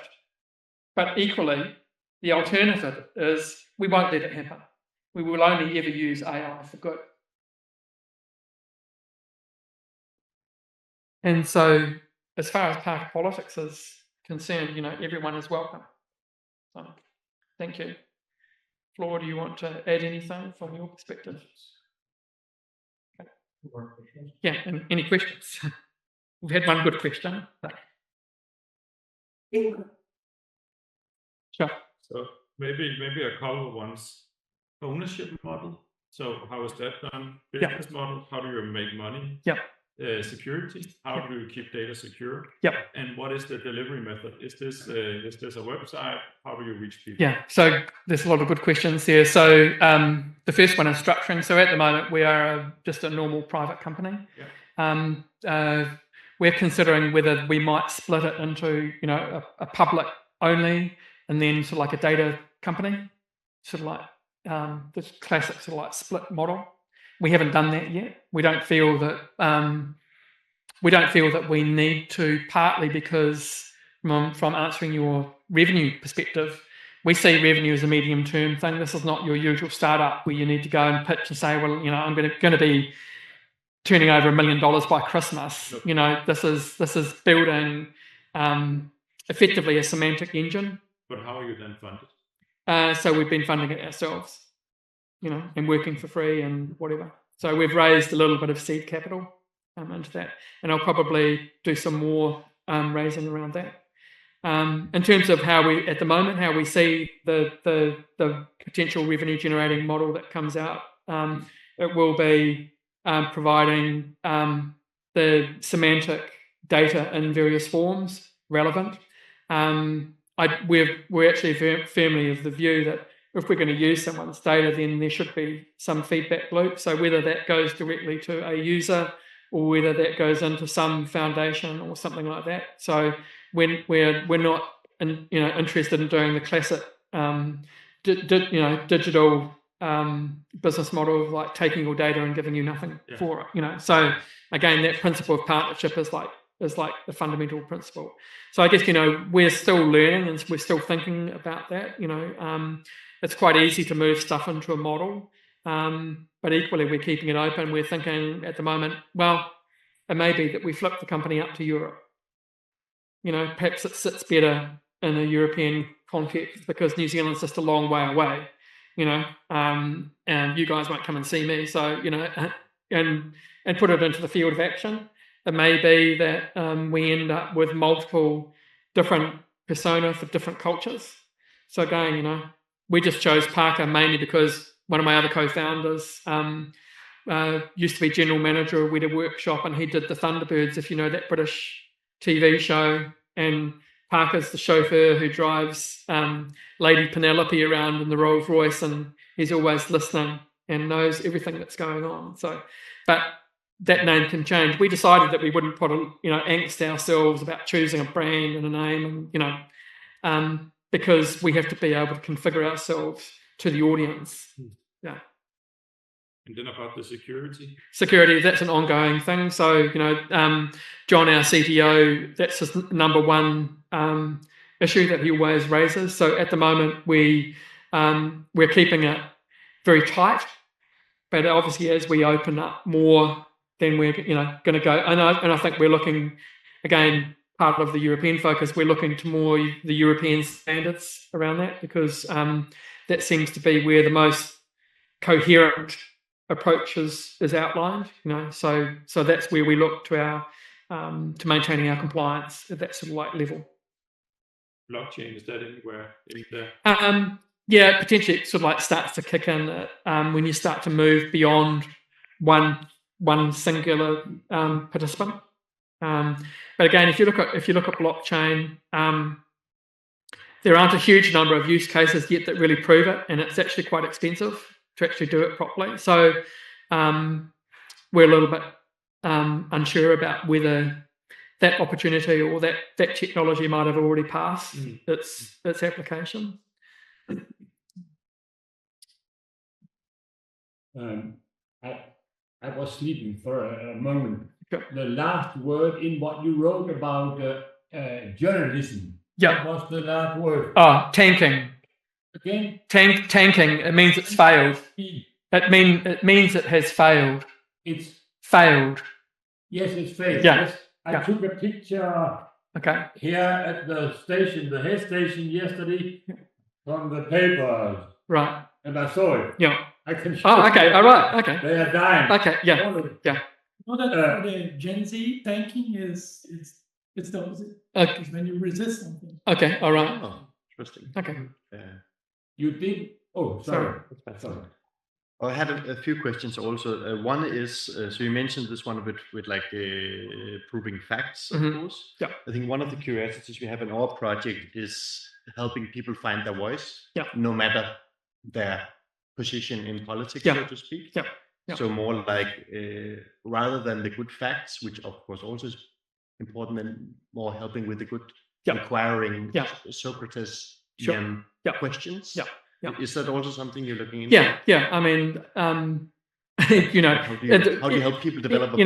But equally, the alternative is we won't let it happen. We will only ever use AI for good. And so, as far as party politics is concerned, everyone is welcome. So, thank you. Flora, do you want to add anything from your perspective? Okay. Yeah, and any questions? We've had one good question. Sure. So maybe a couple of ones. Ownership model. So how is that done? Business model. How do you make money? Yeah. Security. How do you keep data secure? Yep. And what is the delivery method? Is this a website? How do you reach people? Yeah. So there's a lot of good questions there. So the first one is structuring. So at the moment we are just a normal private company. Yeah. We're considering whether we might split it into a public only and then sort of like a data company, sort of like this classic sort of like split model. We haven't done that yet. We don't feel that we need to, partly because from answering your revenue perspective, we see revenue as a medium-term thing. This is not your usual startup where you need to go and pitch and say, well, I'm going to be turning over $1 million by Christmas. Yep. This is building effectively a semantic engine. But how are you then funded? So we've been funding it ourselves, and working for free and whatever. So we've raised a little bit of seed capital into that, and I'll probably do some more raising around that. In terms of how we see the potential revenue generating model that comes out, it will be providing the semantic data in various forms relevant. We're actually firmly of the view that if we're going to use someone's data, then there should be some feedback loop. So whether that goes directly to a user or whether that goes into some foundation or something like that. So when we're not interested in doing the classic digital business model of like taking your data and giving you nothing for it. So again, that principle of partnership is like the fundamental principle. So I guess we're still learning and we're still thinking about that. It's quite easy to move stuff into a model, but equally we're keeping it open. We're thinking at the moment, well, it may be that we flip the company up to Europe. Perhaps it sits better in a European context because New Zealand's just a long way away. And you guys won't come and see me. So and put it into the field of action. It may be that we end up with multiple different persona for different cultures. So again, we just chose Parker mainly because one of my other co-founders used to be general manager of Weta Workshop, and he did the Thunderbirds, if you know that British TV show. And Parker's the chauffeur who drives Lady Penelope around in the Rolls Royce, and he's always listening and knows everything that's going on. So, but that name can change. We decided that we wouldn't put angst ourselves about choosing a brand and a name, and because we have to be able to configure ourselves to the audience. Yeah. And then about the security. Security, that's an ongoing thing. So, John, our CTO, that's his number one issue that he always raises. So at the moment, we're keeping it very tight, but obviously as we open up more, then we're going to go. And I think we're looking, again, part of the European focus, we're looking to more the European standards around that, because that seems to be where the most coherent approach is outlined. So that's where we look to our to maintaining our compliance at that sort of like level. Blockchain, is that anywhere in there? Yeah, potentially it sort of like starts to kick in when you start to move beyond one singular participant. But again, if you look at blockchain, there aren't a huge number of use cases yet that really prove it, and it's actually quite expensive to actually do it properly. So we're a little bit unsure about whether that opportunity or that technology might have already passed its application. I was sleeping for a moment. Sure. The last word in what you wrote about journalism. Yeah. What was the last word? Tanking. Again? Tanking. It means it's failed. It means it has failed. It's failed. Yes, it's failed. Yeah. Yes. I took a picture here at the station, the head station yesterday from the papers. Right. And I saw it. Yeah. I can show okay. All right. Okay. They are dying. Okay. Yeah. Yeah. You know that for the Gen Z, tanking it's the opposite. Okay. It's when you resist something. Okay. All right. Oh, interesting. Okay. You did. Oh, sorry. Sorry. I had a few questions also. One is, so you mentioned this one a bit with like proving facts, of course. Yeah. I think one of the curiosities we have in our project is helping people find their voice, no matter their position in politics, so to speak. Yeah. Yeah. So more like, rather than the good facts, which of course also is important, and more helping with the good inquiring Socrates questions. Yeah. Yeah. Is that also something you're looking into? Yeah. I mean, how do you help people develop?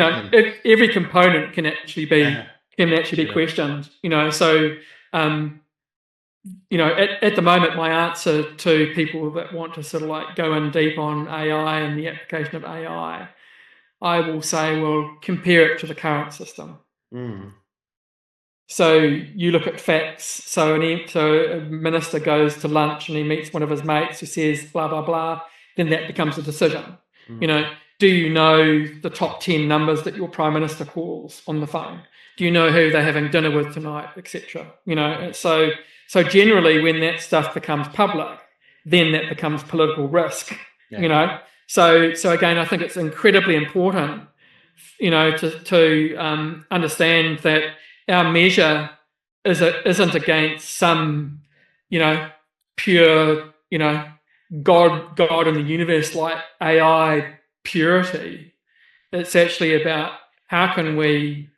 Every component can actually be questioned. So at the moment, my answer to people that want to sort of like go in deep on AI and the application of AI, I will say, well, compare it to the current system. So you look at facts. So a minister goes to lunch and he meets one of his mates who says blah blah blah. Then that becomes a decision. Do you know the top 10 numbers that your prime minister calls on the phone? Do you know who they're having dinner with tonight, etc.? So generally, when that stuff becomes public, then that becomes political risk. So again, I think it's incredibly important, to understand that our measure isn't against some, pure, God in the universe like AI purity. It's actually about how can we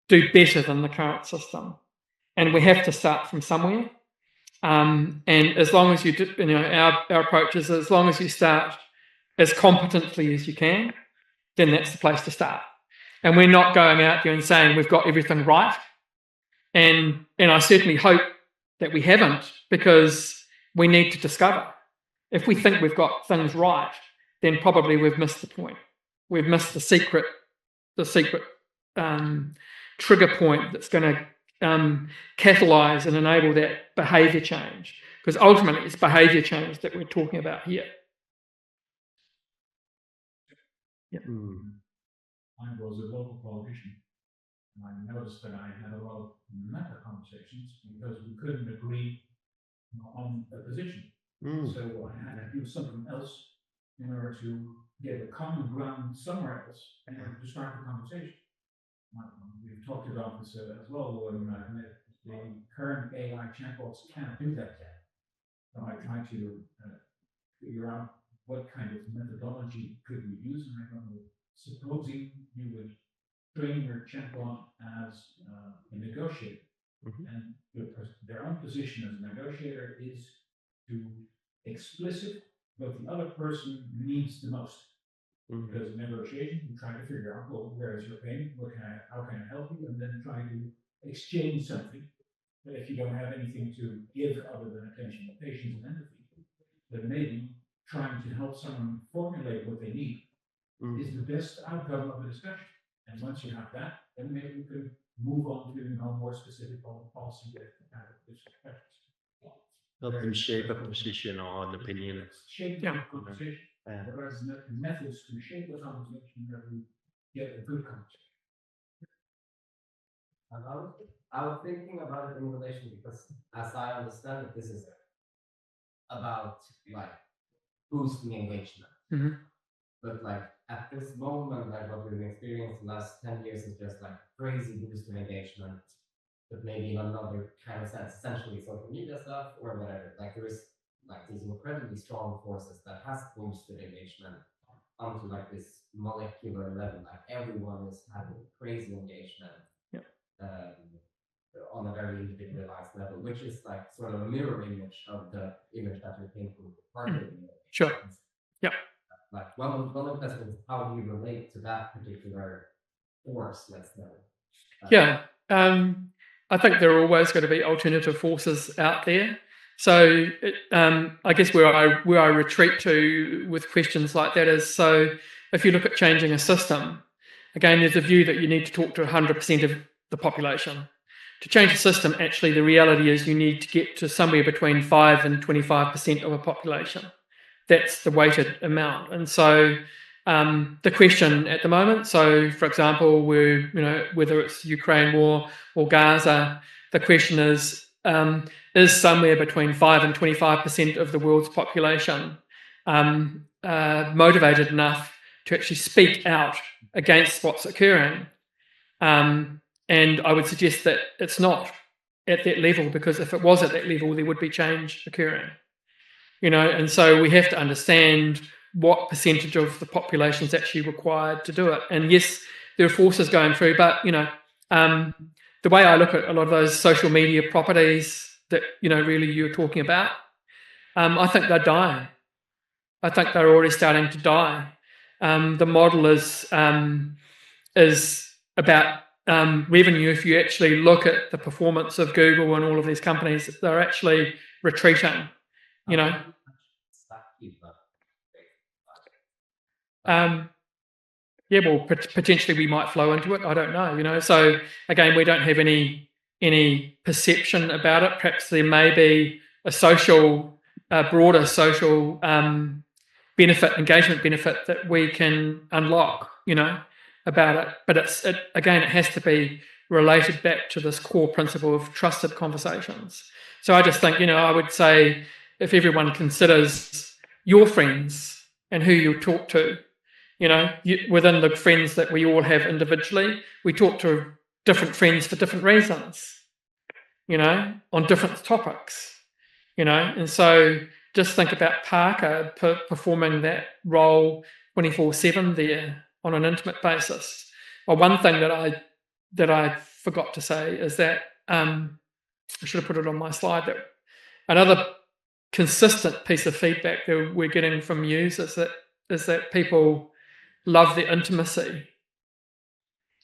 do better than the current system, and we have to start from somewhere. And as long as you do, our approach is as long as you start as competently as you can, then that's the place to start. And we're not going out there and saying we've got everything right. And I certainly hope that we haven't, because we need to discover. If we think we've got things right, then probably we've missed the point. We've missed the secret trigger point that's going to catalyze and enable that behavior change. Because ultimately it's behavior change that we're talking about here. Yeah. I was a local politician, and I noticed that I had a lot of meta conversations because we couldn't agree on a position. So I had to do something else in order to get a common ground somewhere else and to start the conversation. We've talked about this as well. The current AI chatbots can't do that yet. So I tried to figure out what kind of methodology could we use, and I don't know supposing you would train your champion as a negotiator, and their own position as a negotiator is to explicit what the other person needs the most. Because in negotiation, you try to figure out, well, where is your pain? How can I help you? And then try to exchange something. But if you don't have anything to give other than attention, patience, and empathy, then maybe trying to help someone formulate what they need is the best outcome of the discussion. And once you have that, then maybe you can move on to more specific policy discussions. Help them shape a position or an opinion. Shape the conversation. Whereas methods to shape the conversation that we get a good conversation. I was thinking about it in relation because, as I understand it, this is about like boosting engagement. But like at this moment, like what we've experienced the last 10 years is just like crazy boosting engagement, but maybe in another kind of sense, essentially social media stuff or whatever. Like there is like these incredibly strong forces that has boosted engagement onto like this molecular level. Like everyone is having crazy engagement on a very individualized level, which is like sort of a mirror image of the image that you're painting part of it. Sure. Yeah. Like one of the questions is how do you relate to that particular force, let's say? I think there are always going to be alternative forces out there. So I guess where I retreat to with questions like that is, so if you look at changing a system, again, there's a view that you need to talk to 100% of the population. To change a system, actually, the reality is you need to get to somewhere between 5 and 25% of a population. That's the weighted amount. And so the question at the moment, so for example, whether it's Ukraine war or Gaza, the question is somewhere between 5 and 25% of the world's population motivated enough to actually speak out against what's occurring? And I would suggest that it's not at that level, because if it was at that level, there would be change occurring. And so we have to understand what percentage of the population is actually required to do it. And yes, there are forces going through, but the way I look at a lot of those social media properties that really you're talking about, I think they're dying. I think they're already starting to die. The model is about revenue. If you actually look at the performance of Google and all of these companies, they're actually retreating. Potentially we might flow into it. I don't know. So again, we don't have any perception about it. Perhaps there may be a broader social engagement benefit that we can unlock, about it. But it has to be related back to this core principle of trusted conversations. So I just think, I would say if everyone considers your friends and who you talk to, within the friends that we all have individually, we talk to different friends for different reasons, on different topics, and so just think about Parker performing that role 24/7 there on an intimate basis. Well, one thing that I forgot to say is that I should have put it on my slide, that another consistent piece of feedback that we're getting from users is that people love the intimacy.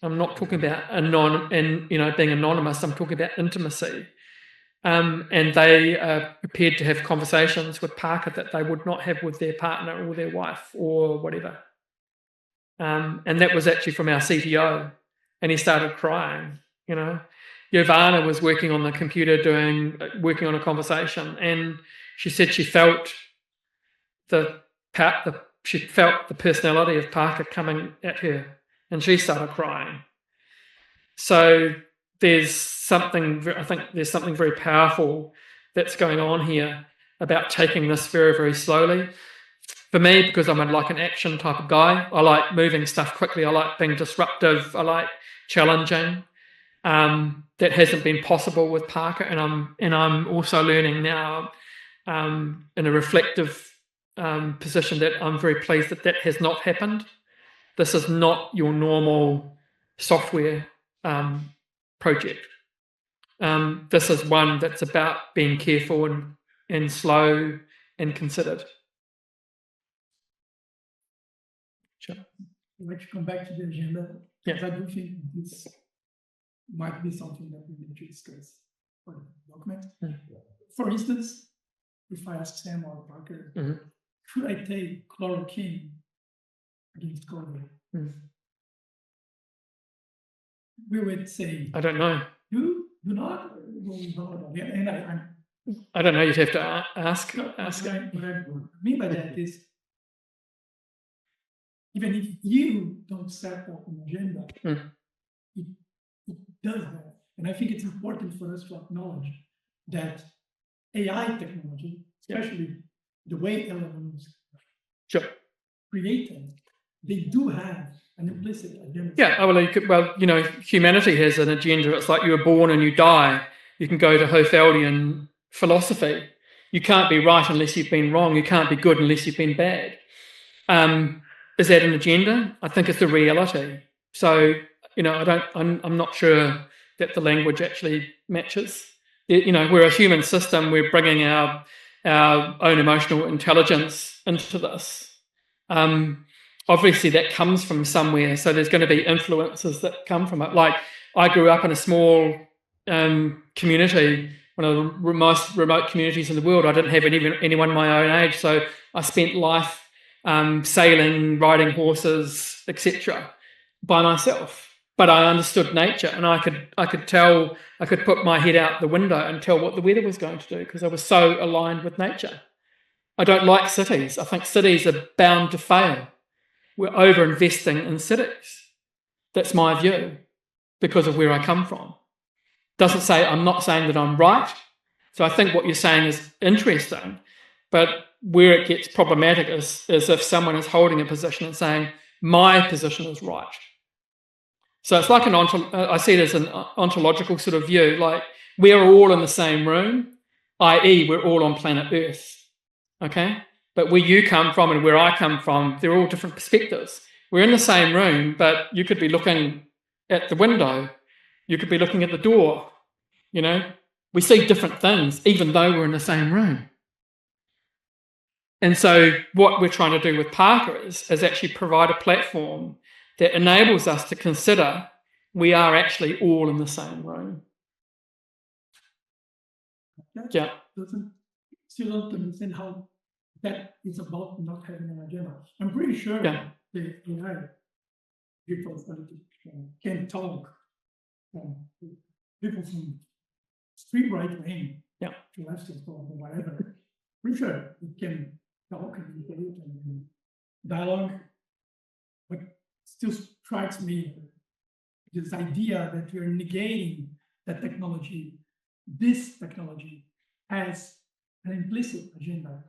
I'm not talking about being anonymous. I'm talking about intimacy. And they are prepared to have conversations with Parker that they would not have with their partner or their wife or whatever. And that was actually from our CTO, and he started crying. Giovanna was working on the computer working on a conversation, and she said she felt the personality of Parker coming at her, and she started crying. So there's something very powerful that's going on here about taking this very, very slowly. For me, because I'm like an action type of guy, I like moving stuff quickly. I like being disruptive. I like challenging. That hasn't been possible with Parker, and I'm also learning now in a reflective position that I'm very pleased that has not happened. This is not your normal software project. This is one that's about being careful and slow and considered. Sure. I'd like to come back to the agenda. Because I do think this might be something that we need to discuss for the document. For instance, if I ask Sam or Parker, should I take chloroquine against COVID? We would say, I don't know. do not. And I don't know. You'd have to ask. what I mean by that is, even if you don't set up an agenda, it does that. And I think it's important for us to acknowledge that AI technology, especially the way LLMs created, they do have an implicit agenda. Yeah, well, you know, humanity has an agenda. It's like you were born and you die. You can go to Hoffeldian philosophy. You can't be right unless you've been wrong. You can't be good unless you've been bad. Is that an agenda? I think it's the reality. So, you know, I'm not sure that the language actually matches. You know, we're a human system. We're bringing our own emotional intelligence into this. Obviously, that comes from somewhere. So there's going to be influences that come from it. Like, I grew up in a small community, one of the most remote communities in the world. I didn't have anyone my own age. So I spent life sailing, riding horses, etc., by myself. But I understood nature, and I could tell. I could put my head out the window and tell what the weather was going to do because I was so aligned with nature. I don't like cities. I think cities are bound to fail. We're over-investing in cities. That's my view because of where I come from. I'm not saying that I'm right. So I think what you're saying is interesting, but where it gets problematic is if someone is holding a position and saying, my position is right. So it's like I see it as an ontological sort of view, like we're all in the same room, i.e. we're all on planet Earth, okay? But where you come from and where I come from, they're all different perspectives. We're in the same room, but you could be looking at the window, you could be looking at the door, you know? We see different things, even though we're in the same room. And so what we're trying to do with Parker is actually provide a platform that enables us to consider we are actually all in the same room. Yeah. Still don't understand how that is about not having an agenda. I'm pretty sure the AI people can talk. People from extreme right wing to leftist or whatever. Pretty sure we can talk and debate and dialogue. But still strikes me this idea that we're negating that technology, this technology has an implicit agenda.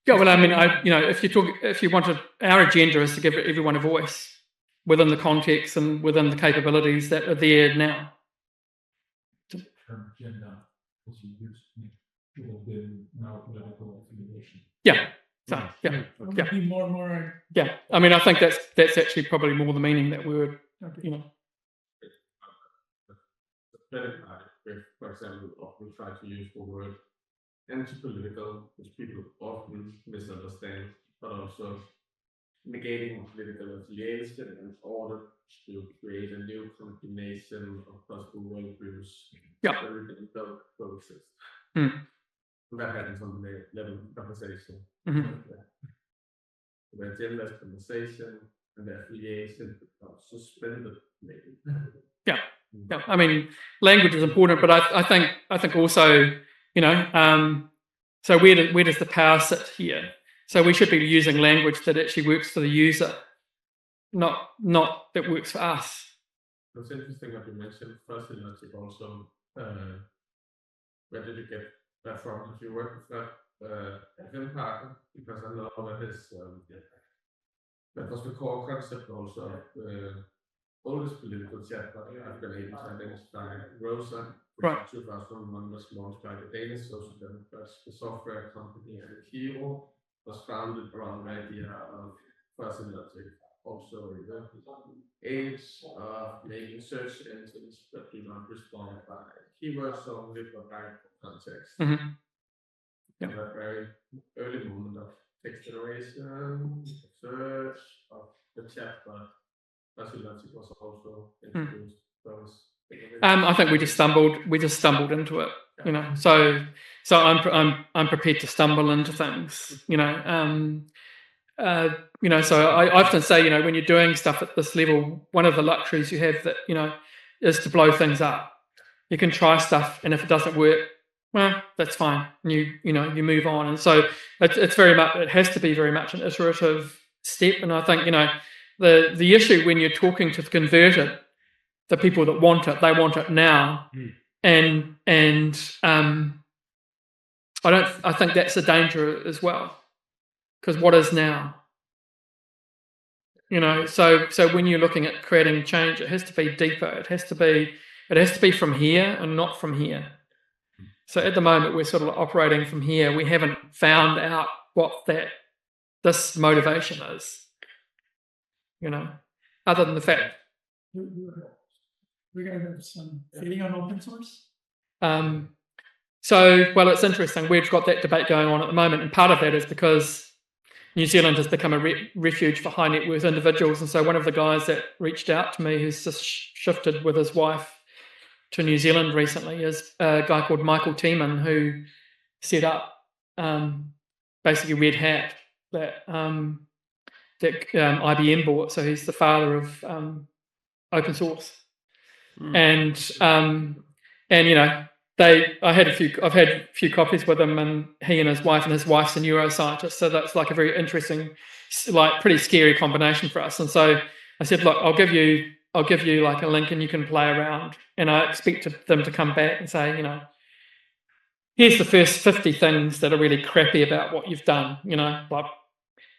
Yeah, well, I mean, if you wanted, our agenda is to give everyone a voice within the context and within the capabilities that are there now. Agenda, as you use, will be now political affiliation. Yeah. So, Be more. Yeah, I mean, I think that's actually probably more the meaning that we would, you know. For example, often try to use the word anti-political, which people often misunderstand, but also negating political affiliation in order to create a new combination of possible worldviews. Yeah. Very difficult process. That happens on the level of conversation. The agenda's conversation and the affiliation becomes suspended, maybe. Yeah. I mean, language is important, but I think also, you know, so where does the power sit here? So we should be using language that actually works for the user, not that works for us. It's interesting what you mentioned. First, also, where did you get that from? If you work with that Parker, because I know that is that was the core concept also of the oldest political chatbot I've been able to identify. Rosa, which in 2001 was launched by the Danish social democrats. The software company and Hero was founded around the idea of personality. also the age of making search engines that do not respond by keywords only, but by context. Yeah. That very early moment of text generation, search, of the chatbot, possibility was also introduced. Those I think we just stumbled into it, you know. So I'm prepared to stumble into things, you know. You know, so I often say, you know, when you're doing stuff at this level, one of the luxuries you have that, you know, is to blow things up. You can try stuff, and if it doesn't work, well, that's fine. And you know, you move on. And so it's very much, it has to be very much an iterative step. And I think, you know, the issue when you're talking to the converted, the people that want it, they want it now. And I think that's a danger as well. Because what is now? You know, so when you're looking at creating change, it has to be deeper. It has to be from here and not from here. So at the moment, we're sort of operating from here. We haven't found out what this motivation is. You know, other than the fact we're going to have some feeling on open source. So, well, it's interesting. We've got that debate going on at the moment, and part of that is because New Zealand has become a refuge for high net worth individuals. And so one of the guys that reached out to me, who's just shifted with his wife to New Zealand recently, is a guy called Michael Tiemann, who set up basically Red Hat that IBM bought. So he's the father of open source. And you know, I've had a few copies with him, and he and his wife's a neuroscientist. So that's like a very interesting, like pretty scary combination for us. And so I said, look, I'll give you like a link and you can play around. And I expected them to come back and say, you know, here's the first 50 things that are really crappy about what you've done, you know, like,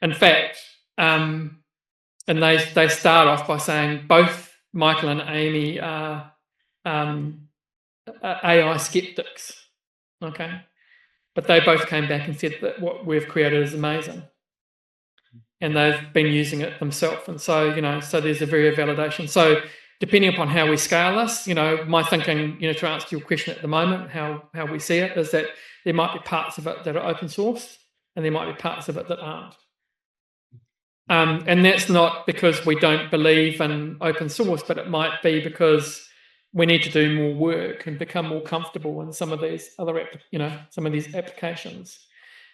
in fact, and they start off by saying both Michael and Amy are AI skeptics, okay, but they both came back and said that what we've created is amazing, and they've been using it themselves. And so, you know, so there's a very validation. So depending upon how we scale this, you know, my thinking, you know, to answer your question at the moment, how we see it is that there might be parts of it that are open source, and there might be parts of it that aren't. And that's not because we don't believe in open source, but it might be because we need to do more work and become more comfortable in some of these other, some of these applications.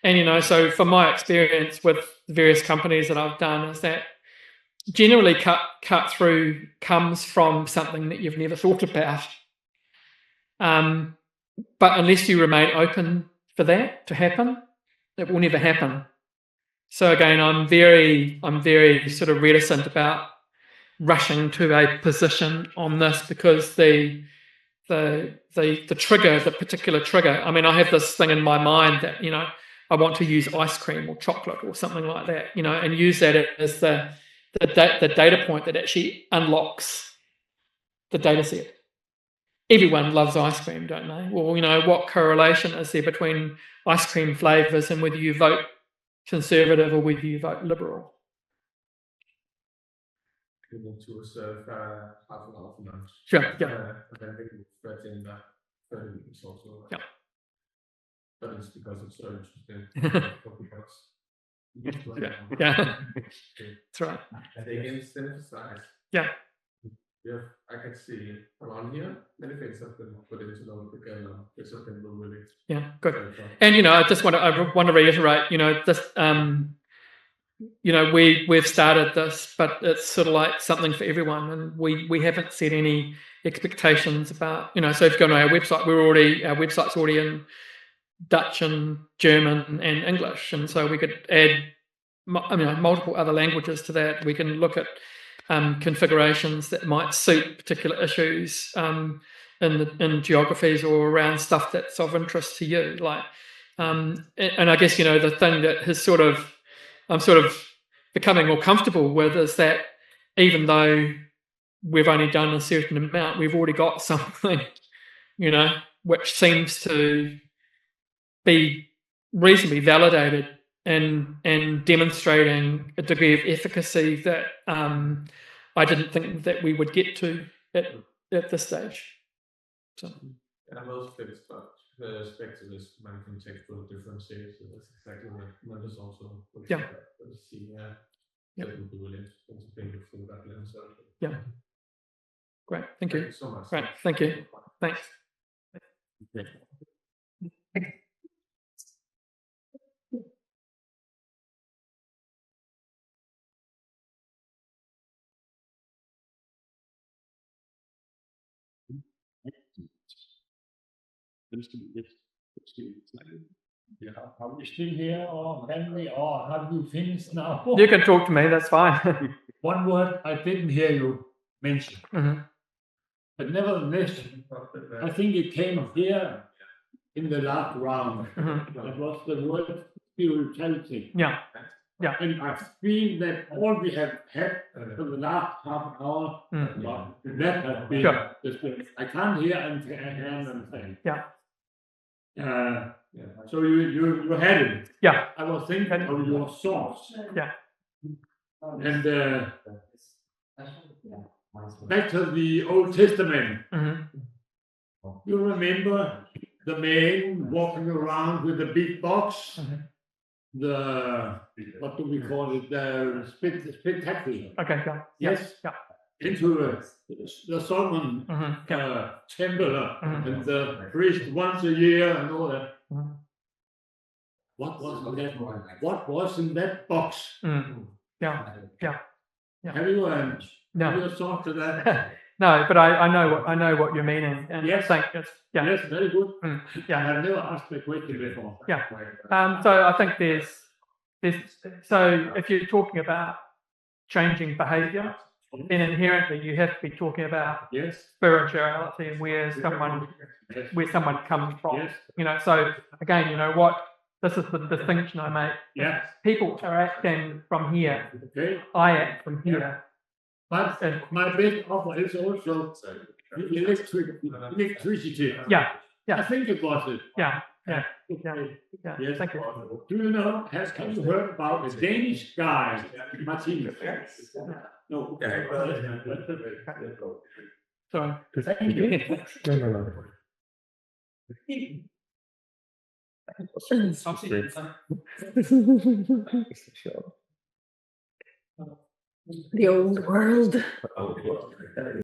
And, you know, so from my experience with the various companies that I've done is that generally cut through comes from something that you've never thought about. But unless you remain open for that to happen, it will never happen. So again, I'm very sort of reticent about rushing to a position on this, because the trigger, the particular trigger. I mean, I have this thing in my mind that, you know, I want to use ice cream or chocolate or something like that, you know, and use that as the data point that actually unlocks the data set. Everyone loves ice cream, don't they? Well, you know, what correlation is there between ice cream flavors and whether you vote Conservative or whether you vote Liberal? We need to reserve half an hour for lunch. Sure, yeah. And then we can fit in that 30 minutes also. Yeah. But it's because it's so interesting. Yeah. That's right. They can synthesize. Yeah. Yeah, I can see around here many things have been put into notebook, and it's okay, really. Yeah, good. And you know, I want to reiterate, you know, this, you know, we've started this, but it's sort of like something for everyone, and we haven't set any expectations about, you know. So if you go to our website, our website's already in Dutch and German and English, and so we could add, multiple other languages to that. We can look at configurations that might suit particular issues in geographies or around stuff that's of interest to you. Like, and I guess, you know, the thing that has I'm sort of becoming more comfortable with is that even though we've only done a certain amount, we've already got something, you know, which seems to be reasonably validated and demonstrating a degree of efficacy that I didn't think that we would get to at this stage. So. And most specialist man can take for differences. So that's exactly what is also that would be really interesting to think through that lens. Yeah. Great. Thank you so much. Right. Thank you. Thanks. Are we still here, or can we, or have you finished now? You can talk to me, that's fine. One word I didn't hear you mention. But nevertheless, I think it came here in the last round. That was the word spirituality. Yeah. And I feel that all we have had for the last half hour, that has been the spirit. I can't hear and say. Yeah. So you had it. Yeah. I was thinking of your source. Yeah. And back to the Old Testament. You remember the man walking around with the big box? The, what do we call it? The spectacular. Okay, yeah. Yes. Yeah. Into the Solomon temple and the priest once a year and all that. What was in that? What was in that box? Yeah. Have you have you thought to that? No, but I know what you're meaning. And yes. Yes, very good. Yeah. I've never asked the question before. Yeah. So I think there's so if you're talking about changing behaviour, then inherently you have to be talking about spirituality and where someone comes from. You know, so again, you know what, this is the distinction I make. Yeah. People are acting from here. Okay. I act from here. But my big offer is also electricity. Yeah. I think it was it. Yeah. Yes. Thank you. Do you know, have you heard about the Danish guy, Martin? No. Sorry. Thank you. The old world.